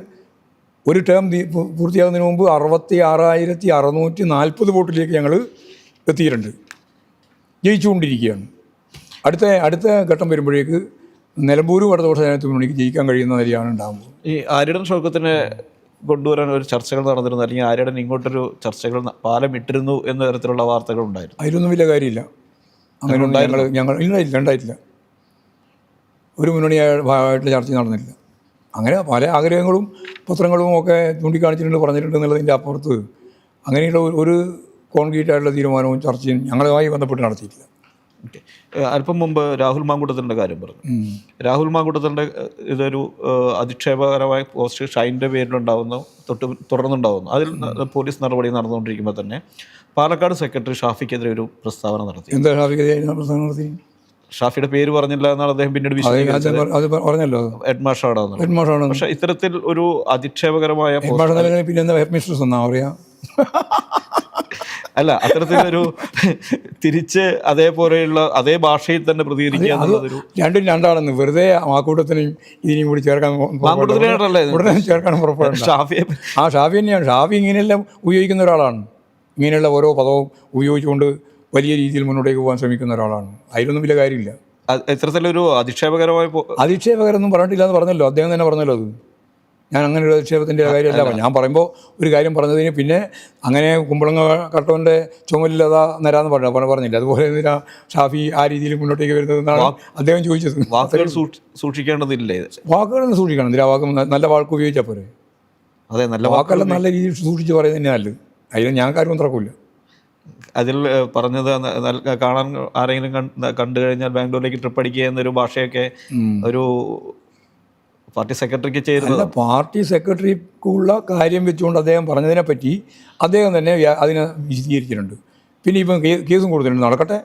ഒരു ടേം പൂർത്തിയാകുന്നതിന് മുമ്പ് 66,640 വോട്ടിലേക്ക് ഞങ്ങൾ എത്തിയിട്ടുണ്ട്. ജയിച്ചുകൊണ്ടിരിക്കുകയാണ്. അടുത്ത ഘട്ടം വരുമ്പോഴേക്ക് നിലമ്പൂരും ഇടതുപക്ഷ ജനാധിപത്യ മുന്നണിക്ക് ജയിക്കാൻ കഴിയുന്ന നിലയാണ് ഉണ്ടാകുന്നത്. ഈ ആര്യടൻ ഷൗക്കത്തിനെ കൊണ്ടുവരാൻ ഒരു ചർച്ചകൾ നടന്നിരുന്നു, അല്ലെങ്കിൽ ആര്യടൻ ഇങ്ങോട്ടൊരു ചർച്ചകൾ പാലം ഇട്ടിരുന്നു എന്ന തരത്തിലുള്ള വാർത്തകൾ ഉണ്ടായിരുന്നു. അതിലൊന്നും വലിയ കാര്യമില്ല. അങ്ങനെ ഞങ്ങൾ ഉണ്ടായിട്ടില്ല. ഒരു മുന്നണിയായിട്ട് ചർച്ച നടന്നില്ല. അങ്ങനെ പല ആഗ്രഹങ്ങളും പത്രങ്ങളും ഒക്കെ ചൂണ്ടിക്കാണിച്ചിട്ടുണ്ട്, പറഞ്ഞിട്ടുണ്ട് എന്നുള്ളതിൻ്റെ അപ്പുറത്ത് അങ്ങനെയുള്ള ഒരു കോൺക്രീറ്റ് ആയിട്ടുള്ള തീരുമാനവും ചർച്ചയും ഞങ്ങളുമായി ബന്ധപ്പെട്ട് നടത്തിയിട്ടില്ല. ഓക്കെ, അല്പം മുമ്പ് രാഹുൽ മാങ്കൂട്ടത്തിൻ്റെ കാര്യം പറഞ്ഞു. രാഹുൽ മാങ്കൂട്ടത്തിൻ്റെ ഇതൊരു അധിക്ഷേപകരമായ പോസ്റ്റ് ഷൈൻ്റെ പേരിലുണ്ടാകുന്നു, തുടർന്നുണ്ടാകുന്നു. അതിൽ പോലീസ് നടപടി നടന്നുകൊണ്ടിരിക്കുമ്പോൾ തന്നെ പാലക്കാട് സെക്രട്ടറി ഷാഫിക്കെതിരെ ഒരു പ്രസ്താവന നടത്തി. എന്താ ഷാഫിക്കെതിരെ പ്രസ്താവന നടത്തി? ഷാഫിയുടെ പേര് പറഞ്ഞില്ല എന്നാണ് അദ്ദേഹം പിന്നീട് പറഞ്ഞല്ലോ, ഹെഡ് മാഷാണ്. പക്ഷേ ഇത്തരത്തിൽ ഒരു അധിക്ഷേപകരമായ അല്ല, അത്തരത്തിലൊരു തിരിച്ച് അതേപോലെയുള്ള അതേ ഭാഷയിൽ തന്നെ പ്രതികരിക്കുക എന്നുള്ളതൊരു രണ്ടും രണ്ടാണെന്ന് വെറുതെ മാക്കൂട്ടത്തിനെയും ഇതിനെയും കൂടി ചേർക്കാൻ പുറപ്പെടും. ഷാഫി തന്നെയാണ്. ഷാഫി ഇങ്ങനെയെല്ലാം ഉപയോഗിക്കുന്ന ഒരാളാണ്. ഇങ്ങനെയുള്ള ഓരോ പദവും ഉപയോഗിച്ചുകൊണ്ട് വലിയ രീതിയിൽ മുന്നോട്ടേക്ക് പോകാൻ ശ്രമിക്കുന്ന ഒരാളാണ്. അതിലൊന്നും വലിയ കാര്യമില്ല. ഇത്തരത്തിലൊരു അധിക്ഷേപകരൊന്നും പറഞ്ഞിട്ടില്ല എന്ന് പറഞ്ഞല്ലോ, അദ്ദേഹം തന്നെ പറഞ്ഞല്ലോ. അത് ഞാൻ അങ്ങനെ ഒരു അധിക്ഷേപത്തിൻ്റെ കാര്യമല്ല. ഞാൻ പറയുമ്പോൾ ഒരു കാര്യം പറഞ്ഞതിന് പിന്നെ അങ്ങനെ കുമ്പളങ്ങ കട്ടവൻ്റെ ചുമലിലതാ നിരാന്ന് പറഞ്ഞില്ല. അതുപോലെ ഷാഫി ആ രീതിയിൽ മുന്നോട്ടേക്ക് വരുന്നതെന്നാണ് അദ്ദേഹം ചോദിച്ചത്. വാക്കുകൾ സൂക്ഷിക്കേണ്ടതില്ലേ? വാക്കുകളൊന്നും സൂക്ഷിക്കണം. എന്തിനാ വാക്ക് നല്ല വാക്ക് ഉപയോഗിച്ചാൽ പോരെ? അതെ, നല്ല വാക്കെല്ലാം നല്ല രീതിയിൽ സൂക്ഷിച്ച് പറയുന്നത് തന്നെ നല്ലത്. അതിന് ഞാൻ കാര്യം തുറക്കില്ല. അതിൽ പറഞ്ഞത് കാണാൻ ആരെങ്കിലും കണ്ടു കഴിഞ്ഞാൽ ബാംഗ്ലൂരിലേക്ക് ട്രിപ്പ് അടിക്കുക എന്നൊരു ഭാഷയൊക്കെ ഒരു പാർട്ടി സെക്രട്ടറിക്ക് ചേരുന്നത് അല്ല, പാർട്ടി സെക്രട്ടറിക്കുള്ള കാര്യം വെച്ചുകൊണ്ട് അദ്ദേഹം പറഞ്ഞതിനെപ്പറ്റി അദ്ദേഹം തന്നെ അതിനെ വിശദീകരിച്ചിട്ടുണ്ട്. പിന്നെ ഇപ്പം കേസും കൊടുത്തിട്ടുണ്ട്, നടക്കട്ടെ,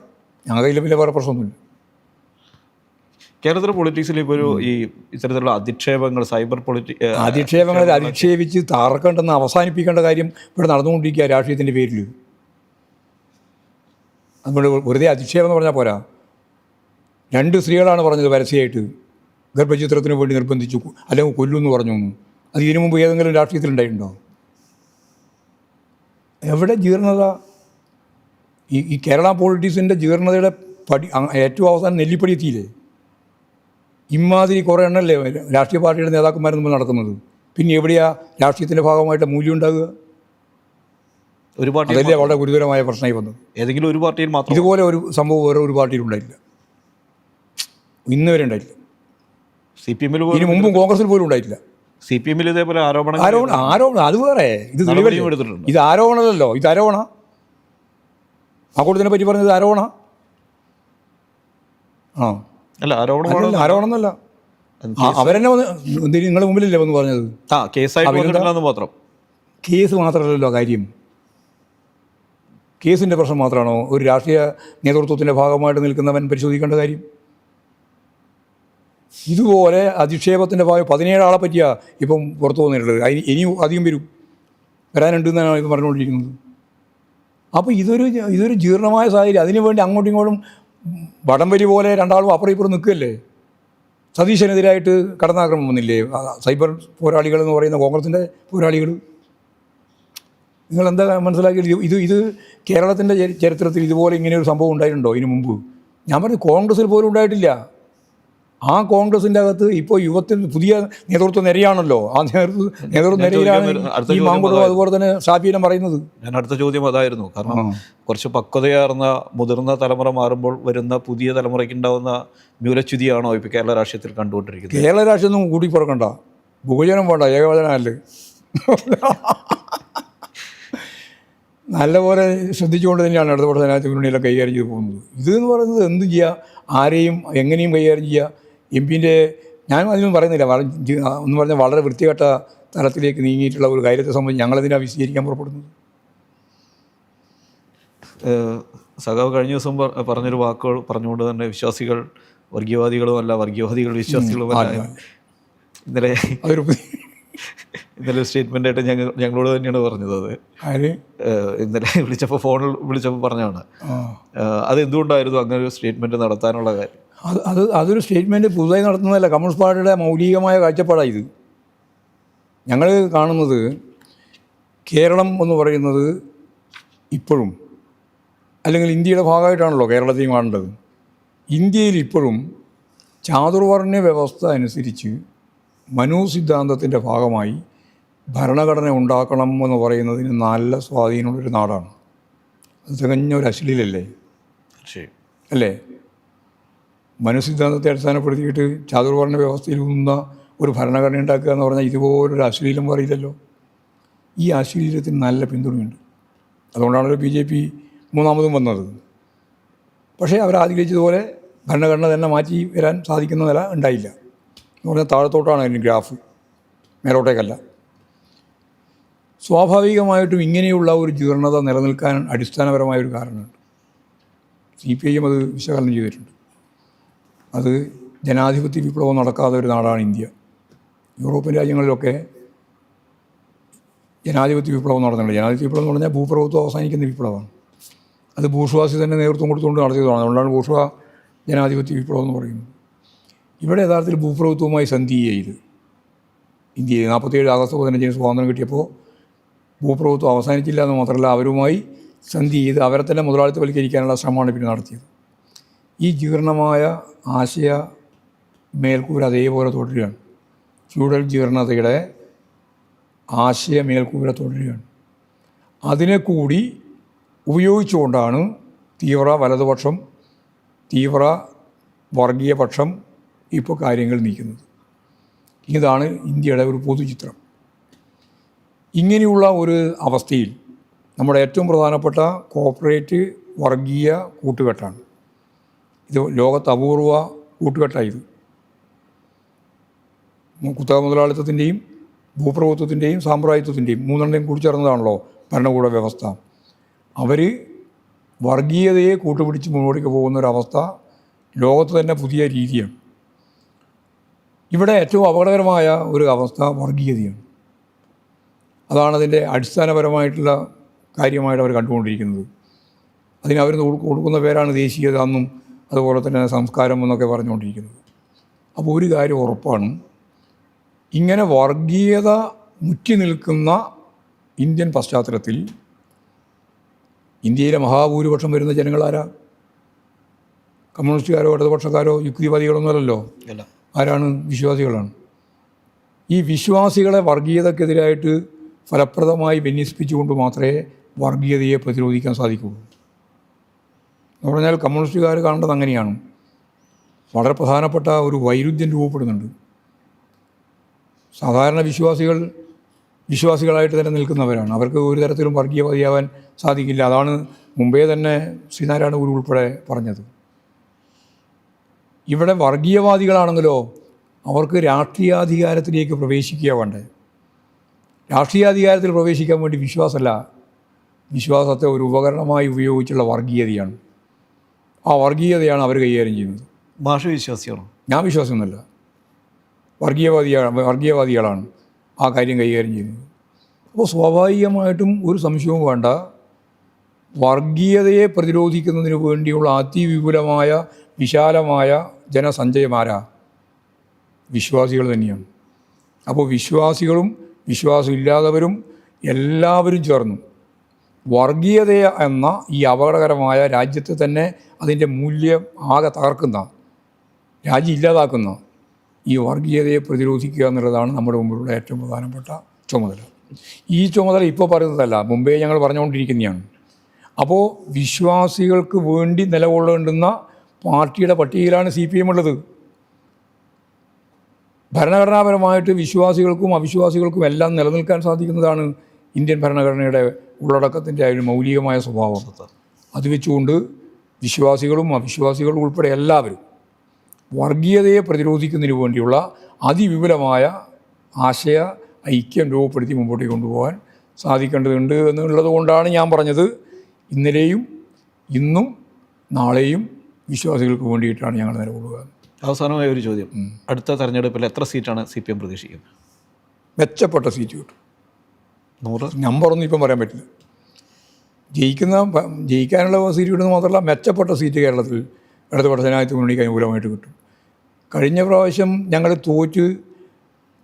ഞങ്ങളുടെ കയ്യിൽ പിന്നെ വേറെ പ്രശ്നമൊന്നുമില്ല. കേരളത്തിലെ പൊളിറ്റിക്സിൽ ഇപ്പോൾ ഒരു ഈ ഇത്തരത്തിലുള്ള അധിക്ഷേപങ്ങൾ, സൈബർ അധിക്ഷേപങ്ങൾ അധിക്ഷേപിച്ച് തകർക്കേണ്ടെന്ന് അവസാനിപ്പിക്കേണ്ട കാര്യം ഇവിടെ നടന്നുകൊണ്ടിരിക്കുക രാഷ്ട്രീയത്തിൻ്റെ പേരിൽ. നമ്മൾ വെറുതെ അധിക്ഷേപം എന്ന് പറഞ്ഞാൽ പോരാ. 2 സ്ത്രീകളാണ് പറഞ്ഞത് പരസ്യമായിട്ട് ഗർഭചിത്രത്തിന് വേണ്ടി നിർബന്ധിച്ചു അല്ലെങ്കിൽ കൊല്ലുമെന്ന് പറഞ്ഞു. അത് ഇതിനു മുമ്പ് ഏതെങ്കിലും രാഷ്ട്രീയത്തിലുണ്ടായിട്ടുണ്ടോ? എവിടെ ജീർണത? ഈ കേരള പൊളിറ്റിക്സിൻ്റെ ജീർണതയുടെ ഏറ്റവും അവസാനം നെല്ലിപ്പടി എത്തിയില്ലേ? ഇമാതിരി കുറേ എണ്ണല്ലേ രാഷ്ട്രീയ പാർട്ടിയുടെ നേതാക്കന്മാർ മുമ്പ് നടക്കുന്നത്. പിന്നെ എവിടെയാ രാഷ്ട്രീയത്തിൻ്റെ ഭാഗമായിട്ട് മൂല്യം ഉണ്ടാകുക? ഒരു പാർട്ടി അതല്ലേ വളരെ ഗുരുതരമായ പ്രശ്നമായി വന്നത്. ഏതെങ്കിലും ഒരു പാർട്ടിയിൽ മാത്രം ഇതുപോലെ ഒരു സംഭവം വേറെ ഒരു പാർട്ടിയിലും ഉണ്ടായില്ല, ഇന്ന് വരെ ഉണ്ടായിട്ടില്ല. CPM-ൽ ഇതിന് മുമ്പും കോൺഗ്രസിൽ പോലും ഉണ്ടായിട്ടില്ല. CPM-ൽ ഇതേപോലെ ആരോപണം അത് വേറെ, ഇത് എടുത്തിട്ടുണ്ട്. ഇത് ആരോപണമല്ലോ, ഇത് ആരോപണ. ആ കൂട്ടത്തിനെ പറ്റി പറഞ്ഞത് ആരോപണ. അല്ല, ആരോപണം എന്നല്ല, അവരെന്നെ വന്ന് നിങ്ങളുടെ മുമ്പിലല്ലേ വന്ന് പറഞ്ഞത്. മാത്രം കേസ് മാത്രമല്ലല്ലോ കാര്യം. കേസിൻ്റെ പ്രശ്നം മാത്രമാണോ ഒരു രാഷ്ട്രീയ നേതൃത്വത്തിൻ്റെ ഭാഗമായിട്ട് നിൽക്കുന്നവൻ പരിശോധിക്കേണ്ട കാര്യം? ഇതുപോലെ അധിക്ഷേപത്തിൻ്റെ ഭാഗം 17 ആളെ പറ്റിയാണ് ഇപ്പം പുറത്തു വന്നിട്ടുള്ളത്. ഇനിയും അധികം വരാനുണ്ടെന്നാണ് ഇപ്പം പറഞ്ഞുകൊണ്ടിരിക്കുന്നത്. അപ്പോൾ ഇതൊരു ജീർണമായ സാഹചര്യം. അതിനുവേണ്ടി അങ്ങോട്ടും ഇങ്ങോട്ടും വടംവലി പോലെ രണ്ടാളും അപ്പുറം ഇപ്പുറം നിൽക്കുകയല്ലേ. സതീശനെതിരായിട്ട് കടന്നാക്രമണം വന്നില്ലേ സൈബർ പോരാളികൾ എന്ന് പറയുന്ന കോൺഗ്രസിൻ്റെ പോരാളികൾ? നിങ്ങളെന്താ മനസ്സിലാക്കിയത്? ഇത് കേരളത്തിൻ്റെ ചരിത്രത്തിൽ ഇതുപോലെ ഇങ്ങനെയൊരു സംഭവം ഉണ്ടായിട്ടുണ്ടോ ഇതിനു മുമ്പ്? ഞാൻ പറഞ്ഞു, കോൺഗ്രസ്സിൽ പോലും ഉണ്ടായിട്ടില്ല. ആ കോൺഗ്രസിൻ്റെ അകത്ത് ഇപ്പോൾ യുവത്തിന് പുതിയ നേതൃത്വ നിരയാണല്ലോ. ആ നേതൃത്വ നിരയിലാണ് ഈ മാങ്കുടവും അതുപോലെ തന്നെ ഷാഫിയിലും പറയുന്നത്. ഞാൻ അടുത്ത ചോദ്യം അതായിരുന്നു. കാരണം കുറച്ച് പക്വതയാർന്ന മുതിർന്ന തലമുറ മാറുമ്പോൾ വരുന്ന പുതിയ തലമുറയ്ക്ക് ഉണ്ടാകുന്ന ന്യൂനച്യുതിയാണോ ഇപ്പോൾ കേരള രാഷ്ട്രീയത്തിൽ കണ്ടുകൊണ്ടിരിക്കുന്നത്? കേരള രാഷ്ട്രീയമൊന്നും കൂടി പുറക്കണ്ട, ഭൂജനം വേണ്ട, ഏകവചനമല്ലേ. നല്ലപോലെ ശ്രദ്ധിച്ചുകൊണ്ട് തന്നെയാണ് ഇടതുപക്ഷ ജനാധിപത്യ മുന്നണിയിലൊക്കെ കൈകാര്യം ചെയ്ത് പോകുന്നത്. ഇതെന്ന് പറയുന്നത് എന്തും ചെയ്യുക, ആരെയും എങ്ങനെയും കൈകാര്യം ചെയ്യുക. MP-ൻ്റെ ഞാൻ അതിനൊന്നും പറയുന്നില്ല, എന്ന് പറഞ്ഞാൽ വളരെ വൃത്തികെട്ട തലത്തിലേക്ക് നീങ്ങിയിട്ടുള്ള ഒരു കാര്യത്തെ സംബന്ധിച്ച് ഞങ്ങളതിനാ വിശദീകരിക്കാൻ പുറപ്പെടുന്നത്. സഖാവ് കഴിഞ്ഞ ദിവസം പറഞ്ഞൊരു വാക്കുകൾ പറഞ്ഞുകൊണ്ട് തന്നെ വിശ്വാസികൾ വർഗീയവാദികളുമല്ല, വർഗീയവാദികൾ വിശ്വാസികളുമല്ല. ഇന്നലെ സ്റ്റേറ്റ്മെൻ്റ് ആയിട്ട് ഞങ്ങളോട് തന്നെയാണ് പറഞ്ഞത്. അത് ഇന്നലെ ഫോണിൽ വിളിച്ചപ്പോൾ പറഞ്ഞാണ്. അത് എന്തുകൊണ്ടായിരുന്നു അങ്ങനെ ഒരു സ്റ്റേറ്റ്മെൻറ്റ് നടത്താനുള്ള കാര്യം? അതൊരു സ്റ്റേറ്റ്മെൻറ്റ് പുതുതായി നടത്തുന്നതല്ല, കമ്മ്യൂണിസ്റ്റ് പാർട്ടിയുടെ മൗലികമായ കാഴ്ചപ്പാടാണ് ഇത്. ഞങ്ങൾ കാണുന്നത് കേരളം എന്ന് പറയുന്നത് ഇപ്പോഴും, അല്ലെങ്കിൽ ഇന്ത്യയുടെ ഭാഗമായിട്ടാണല്ലോ കേരളത്തെയും കാണേണ്ടത്. ഇന്ത്യയിൽ ഇപ്പോഴും ചാതുർവർണ്ണ വ്യവസ്ഥ അനുസരിച്ച് മനു സിദ്ധാന്തത്തിൻ്റെ ഭാഗമായി ഭരണഘടന ഉണ്ടാക്കണം എന്ന് പറയുന്നതിന് നല്ല സ്വാധീനമുള്ളൊരു നാടാണ്. അത് തികഞ്ഞൊരു അശ്ലീലല്ലേ? അല്ലേ? മനുസിദ്ധാന്തത്തെ അടിസ്ഥാനപ്പെടുത്തിയിട്ട് ചാതുർവർണ്ണ വ്യവസ്ഥയിൽ ഊന്നുന്ന ഒരു ഭരണഘടന ഉണ്ടാക്കുക എന്ന് പറഞ്ഞാൽ ഇതുപോലൊരു അശ്ലീലം പറയില്ലല്ലോ. ഈ അശ്ലീലത്തിന് നല്ല പിന്തുണയുണ്ട്. അതുകൊണ്ടാണല്ലോ BJP മൂന്നാമതും വന്നത്. പക്ഷേ അവരാഗ്രഹിച്ചതുപോലെ ഭരണഘടന തന്നെ മാറ്റി വരാൻ സാധിക്കുന്ന നില ഉണ്ടായില്ല. എന്ന് പറഞ്ഞാൽ താഴത്തോട്ടാണ് അതിന് ഗ്രാഫ്, മേലോട്ടേക്കല്ല. സ്വാഭാവികമായിട്ടും ഇങ്ങനെയുള്ള ഒരു ജീർണത നിലനിൽക്കാൻ അടിസ്ഥാനപരമായൊരു കാരണമുണ്ട്. CPIM അത് വിശകലനം ചെയ്തിട്ടുണ്ട്. അത് ജനാധിപത്യ വിപ്ലവം നടക്കാത്ത ഒരു നാടാണ് ഇന്ത്യ. യൂറോപ്യൻ രാജ്യങ്ങളിലൊക്കെ ജനാധിപത്യ വിപ്ലവം നടന്നിട്ടുണ്ട്. ജനാധിപത്യ വിപ്ലവം എന്ന് പറഞ്ഞാൽ ഭൂപ്രഭുത്വം അവസാനിക്കുന്ന വിപ്ലവമാണ്. അത് ബൂർഷ്വാസി തന്നെ നേതൃത്വം കൊടുത്തുകൊണ്ട് നടത്തിയതാണ്. അതുകൊണ്ടാണ് ബൂർഷ്വാ ജനാധിപത്യ വിപ്ലവം എന്ന് പറയുന്നത്. ഇവിടെ യഥാർത്ഥത്തിൽ ഭൂപ്രഭുത്വവുമായി സന്ധി ചെയ്ത് ഇന്ത്യയിൽ 47 ആഗസ്റ്റ് 15 സ്വാതന്ത്ര്യം കിട്ടിയപ്പോൾ ഭൂപ്രഭുത്വം അവസാനിച്ചില്ല എന്ന് മാത്രമല്ല, അവരുമായി സന്ധി ചെയ്ത് അവരെ തന്നെ മുതലാളിത്തവൽക്കരിക്കാനുള്ള ശ്രമമാണ് പിന്നെ നടത്തിയത്. ഈ ജീർണമായ ആശയ മേൽക്കൂര അതേപോലെ തുടരുകയാണ്. ഫ്യൂഡൽ ജീർണതയുടെ ആശയ മേൽക്കൂര തുടരുകയാണ്. അതിനെ കൂടി ഉപയോഗിച്ചുകൊണ്ടാണ് തീവ്ര വലതുപക്ഷം, തീവ്ര വർഗീയപക്ഷം ഇപ്പോൾ കാര്യങ്ങൾ നീക്കുന്നത്. ഇതാണ് ഇന്ത്യയുടെ ഒരു പൊതുചിത്രം. ഇങ്ങനെയുള്ള ഒരു അവസ്ഥയിൽ നമ്മുടെ ഏറ്റവും പ്രധാനപ്പെട്ട കോർപ്പറേറ്റ് വർഗീയ കൂട്ടുകെട്ടാണ് ഇത്. ലോകത്ത് അപൂർവ കൂട്ടുകെട്ടായത്. കുത്തക മുതലാളിത്തത്തിൻ്റെയും ഭൂപ്രഭുത്വത്തിൻ്റെയും സാമ്പ്രാജ്യത്വത്തിൻ്റെയും മൂന്നെണ്ണയും കൂടിച്ചേർന്നതാണല്ലോ ഭരണകൂട വ്യവസ്ഥ. അവർ വർഗീയതയെ കൂട്ടുപിടിച്ച് മുന്നോട്ടേക്ക് പോകുന്നൊരവസ്ഥ ലോകത്ത് തന്നെ പുതിയ രീതിയാണ്. ഇവിടെ ഏറ്റവും അപകടകരമായ ഒരു അവസ്ഥ വർഗീയതയാണ്. അതാണ് അതിൻ്റെ അടിസ്ഥാനപരമായിട്ടുള്ള കാര്യമായിട്ട് അവർ കണ്ടുകൊണ്ടിരിക്കുന്നത്. അതിനവർ കൊടുക്കുന്ന പേരാണ് ദേശീയത എന്നും അതുപോലെ തന്നെ സംസ്കാരം എന്നൊക്കെ പറഞ്ഞുകൊണ്ടിരിക്കുന്നത്. അപ്പോൾ ഒരു കാര്യം ഉറപ്പാണ്, ഇങ്ങനെ വർഗീയത മുറ്റി നിൽക്കുന്ന ഇന്ത്യൻ പശ്ചാത്തലത്തിൽ ഇന്ത്യയിലെ മഹാഭൂരിപക്ഷം വരുന്ന ജനങ്ങളാരാ? കമ്മ്യൂണിസ്റ്റുകാരോ ഇടതുപക്ഷക്കാരോ യുക്തിവാദികളൊന്നുമല്ലല്ലോ. ആരാണ്? വിശ്വാസികളാണ്. ഈ വിശ്വാസികളെ വർഗീയതക്കെതിരായിട്ട് ഫലപ്രദമായി വിന്യസിപ്പിച്ചുകൊണ്ട് മാത്രമേ വർഗീയതയെ പ്രതിരോധിക്കാൻ സാധിക്കുകയുള്ളൂ. എന്ന് പറഞ്ഞാൽ കമ്മ്യൂണിസ്റ്റുകാർ കാണേണ്ടത് അങ്ങനെയാണ്. വളരെ പ്രധാനപ്പെട്ട ഒരു വൈരുദ്ധ്യം രൂപപ്പെടുന്നുണ്ട്. സാധാരണ വിശ്വാസികളായിട്ട് തന്നെ നിൽക്കുന്നവരാണ്. അവർക്ക് ഒരു തരത്തിലും വർഗീയവാദിയാവാൻ സാധിക്കില്ല. അതാണ് മുമ്പേ തന്നെ ശ്രീനാരായണ ഗുരു ഉൾപ്പെടെ പറഞ്ഞത്. ഇവിടെ വർഗീയവാദികളാണെങ്കിലോ അവർക്ക് രാഷ്ട്രീയാധികാരത്തിലേക്ക് പ്രവേശിക്കുക വേണ്ടേ. രാഷ്ട്രീയാധികാരത്തിൽ പ്രവേശിക്കാൻ വേണ്ടി വിശ്വാസത്തെ ഒരു ഉപകരണമായി ഉപയോഗിച്ചുള്ള വർഗീയതയാണ്. ആ വർഗീയതയാണ് അവർ കൈകാര്യം ചെയ്യുന്നത്. ഭാഷ വിശ്വാസിയാണോ? ഞാൻ വിശ്വാസമൊന്നുമല്ല. വർഗീയവാദികളാണ് ആ കാര്യം കൈകാര്യം ചെയ്യുന്നത്. അപ്പോൾ സ്വാഭാവികമായിട്ടും ഒരു സംശയവും വേണ്ട, വർഗീയതയെ പ്രതിരോധിക്കുന്നതിന് വേണ്ടിയുള്ള അതിവിപുലമായ വിശാലമായ ജനസഞ്ചയമാരാ? വിശ്വാസികൾ തന്നെയാണ്. അപ്പോൾ വിശ്വാസികളും വിശ്വാസമില്ലാത്തവരും എല്ലാവരും ചേർന്നു വർഗീയത എന്ന ഈ അപകടകരമായ രാജ്യത്തെ തന്നെ അതിൻ്റെ മൂല്യം ആകെ തകർക്കുന്ന, രാജ്യം ഇല്ലാതാക്കുന്ന ഈ വർഗീയതയെ പ്രതിരോധിക്കുക എന്നുള്ളതാണ് നമ്മുടെ മുമ്പിലുള്ള ഏറ്റവും പ്രധാനപ്പെട്ട ചുമതല. ഈ ചുമതല ഇപ്പോൾ പറയുന്നതല്ല, മുമ്പേ ഞങ്ങൾ പറഞ്ഞുകൊണ്ടിരിക്കുന്നതാണ്. അപ്പോൾ വിശ്വാസികൾക്ക് വേണ്ടി നിലകൊള്ളേണ്ടുന്ന പാർട്ടിയുടെ പട്ടികയിലാണ് CPM ഉള്ളത്. ഭരണഘടനാപരമായിട്ട് വിശ്വാസികൾക്കും അവിശ്വാസികൾക്കും എല്ലാം നിലനിൽക്കാൻ സാധിക്കുന്നതാണ് ഇന്ത്യൻ ഭരണഘടനയുടെ ഉള്ളടക്കത്തിൻ്റെ ഒരു മൗലികമായ സ്വഭാവം. അത് വെച്ചുകൊണ്ട് വിശ്വാസികളും അവിശ്വാസികളും ഉൾപ്പെടെ എല്ലാവരും വർഗീയതയെ പ്രതിരോധിക്കുന്നതിന് വേണ്ടിയുള്ള അതിവിപുലമായ ആശയ ഐക്യം രൂപപ്പെടുത്തി മുമ്പോട്ടേക്ക് കൊണ്ടുപോകാൻ സാധിക്കേണ്ടതുണ്ട് എന്നുള്ളത് കൊണ്ടാണ് ഞാൻ പറഞ്ഞത്, ഇന്നലെയും ഇന്നും നാളെയും വിശ്വാസികൾക്ക് വേണ്ടിയിട്ടാണ് ഞങ്ങൾ നിലകൊള്ളുക. അവസാനമായ ഒരു ചോദ്യം, അടുത്ത തെരഞ്ഞെടുപ്പിൽ എത്ര സീറ്റാണ് CPM പ്രതീക്ഷിക്കുന്നത്? മെച്ചപ്പെട്ട സീറ്റ് കിട്ടും. 100 നമ്പറൊന്നും ഇപ്പം പറയാൻ പറ്റില്ല. ജയിക്കാനുള്ള സീറ്റ് കിട്ടുന്നത് മാത്രമല്ല, മെച്ചപ്പെട്ട സീറ്റ് കേരളത്തിൽ ഇടതുപക്ഷ ജനാധിപത്യ മുന്നണിക്ക് അനുകൂലമായിട്ട് കിട്ടും. കഴിഞ്ഞ പ്രാവശ്യം ഞങ്ങൾ തോറ്റ്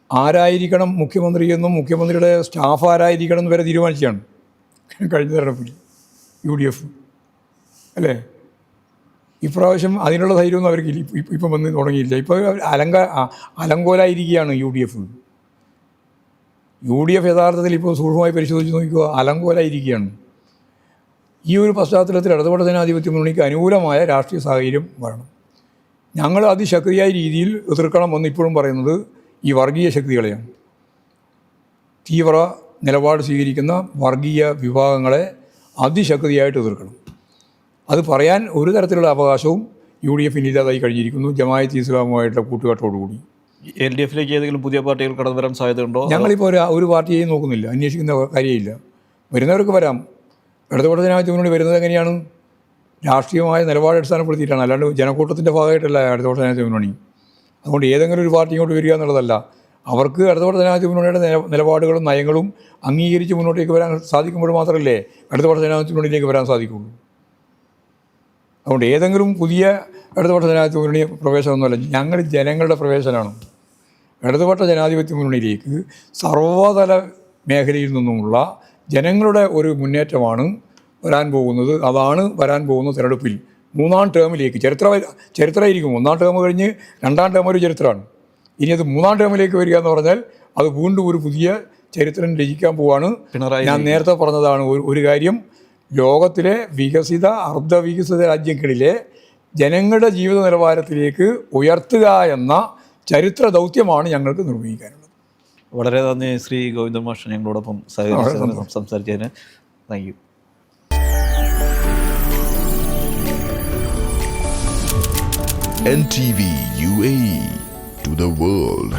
ആരായിരിക്കണം മുഖ്യമന്ത്രി എന്നും മുഖ്യമന്ത്രിയുടെ സ്റ്റാഫ് ആരായിരിക്കണം എന്ന് വരെ തീരുമാനിച്ചാണ് കഴിഞ്ഞ തെരഞ്ഞെടുപ്പിൽ UDF അല്ലേ. ഇപ്രാവശ്യം അതിനുള്ള ധൈര്യമൊന്നും അവർക്ക് ഇപ്പം വന്ന് തുടങ്ങിയില്ല. ഇപ്പോൾ അലങ്കോലായിരിക്കുകയാണ് UDF യഥാർത്ഥത്തിൽ ഇപ്പോൾ സൂക്ഷ്മമായി പരിശോധിച്ച് നോക്കുക, അലങ്കോലായിരിക്കുകയാണ്. ഈ ഒരു പശ്ചാത്തലത്തിൽ ഇടതുപക്ഷ ജനാധിപത്യ മുന്നണിക്ക് അനുകൂലമായ രാഷ്ട്രീയ സാഹചര്യം വരണം. ഞങ്ങൾ അതിശക്തിയായ രീതിയിൽ എതിർക്കണമെന്ന് ഇപ്പോഴും പറയുന്നത് ഈ വർഗീയ ശക്തികളെയാണ്. തീവ്ര നിലപാട് സ്വീകരിക്കുന്ന വർഗീയ വിഭാഗങ്ങളെ അതിശക്തിയായിട്ട് എതിർക്കണം. അത് പറയാൻ ഒരു തരത്തിലുള്ള അവകാശവും UDFന് ഇല്ലാതായി കഴിഞ്ഞിരിക്കുന്നു ജമാഅത്ത് ഇസ്ലാമുമായിട്ടുള്ള കൂട്ടുകെട്ടോടുകൂടി. LDFിലേക്ക് ഏതെങ്കിലും പുതിയ പാർട്ടികൾ കടന്നു വരാൻ സാധ്യതയുണ്ടോ? ഞങ്ങളിപ്പോൾ ഒരു പാർട്ടിയെയും നോക്കുന്നില്ല, അന്വേഷിക്കുന്ന കാര്യമില്ല. വരുന്നവർക്ക് വരാം. ഇടതുപക്ഷ ജനാധിപത്യ മുന്നണി വരുന്നത് എങ്ങനെയാണ്? രാഷ്ട്രീയമായ നിലപാട് അടിസ്ഥാനപ്പെടുത്തിയിട്ടാണ്, അല്ലാണ്ട് ജനക്കൂട്ടത്തിൻ്റെ ഭാഗമായിട്ടല്ല ഇടതുപക്ഷ ജനാധിപത്യ മുന്നണി. അതുകൊണ്ട് ഏതെങ്കിലും ഒരു പാർട്ടി ഇങ്ങോട്ട് വരിക എന്നുള്ളതല്ല. അവർക്ക് ഇടതുപക്ഷ ജനാധിപത്യ മുന്നണിയുടെ നിലപാടുകളും നയങ്ങളും അംഗീകരിച്ച് മുന്നോട്ടേക്ക് വരാൻ സാധിക്കുമ്പോൾ മാത്രമല്ലേ ഇടതുപക്ഷ ജനാധിപത്യ മുന്നണിയിലേക്ക് വരാൻ സാധിക്കുള്ളൂ. അതുകൊണ്ട് ഏതെങ്കിലും പുതിയ ഇടതുപക്ഷ ജനാധിപത്യ മുന്നണി പ്രവേശനമൊന്നുമല്ല, ഞങ്ങൾ ജനങ്ങളുടെ പ്രവേശനമാണ്. ഇടതുപക്ഷ ജനാധിപത്യ മുന്നണിയിലേക്ക് സർവ്വതല മേഖലയിൽ നിന്നുമുള്ള ജനങ്ങളുടെ ഒരു മുന്നേറ്റമാണ് വരാൻ പോകുന്നത്. അതാണ് വരാൻ പോകുന്ന തെരഞ്ഞെടുപ്പിൽ 3ാം ടേമിലേക്ക് ചരിത്രമായിരിക്കും. 1ാം ടേം കഴിഞ്ഞ് 2ാം ടേം ഒരു ചരിത്രമാണ്. ഇനി അത് 3ാം ടേമിലേക്ക് വരിക എന്ന് പറഞ്ഞാൽ അത് വീണ്ടും ഒരു പുതിയ ചരിത്രം രചിക്കാൻ പോവാണ്. ഞാൻ നേരത്തെ പറഞ്ഞതാണ് ഒരു കാര്യം, ലോകത്തിലെ വികസിത അർദ്ധവികസിത രാജ്യങ്ങളിലെ ജനങ്ങളുടെ ജീവിത നിലവാരത്തിലേക്ക് ഉയർത്തുക എന്ന ചരിത്ര ദൗത്യമാണ് ഞങ്ങൾക്ക് നിർവഹിക്കാനുള്ളത്. വളരെ നന്ദി ശ്രീ ഗോവിന്ദൻ മാഷ്, ഞങ്ങളോടൊപ്പം സംസാരിച്ചതിന് thank you. NTV UAE to the world.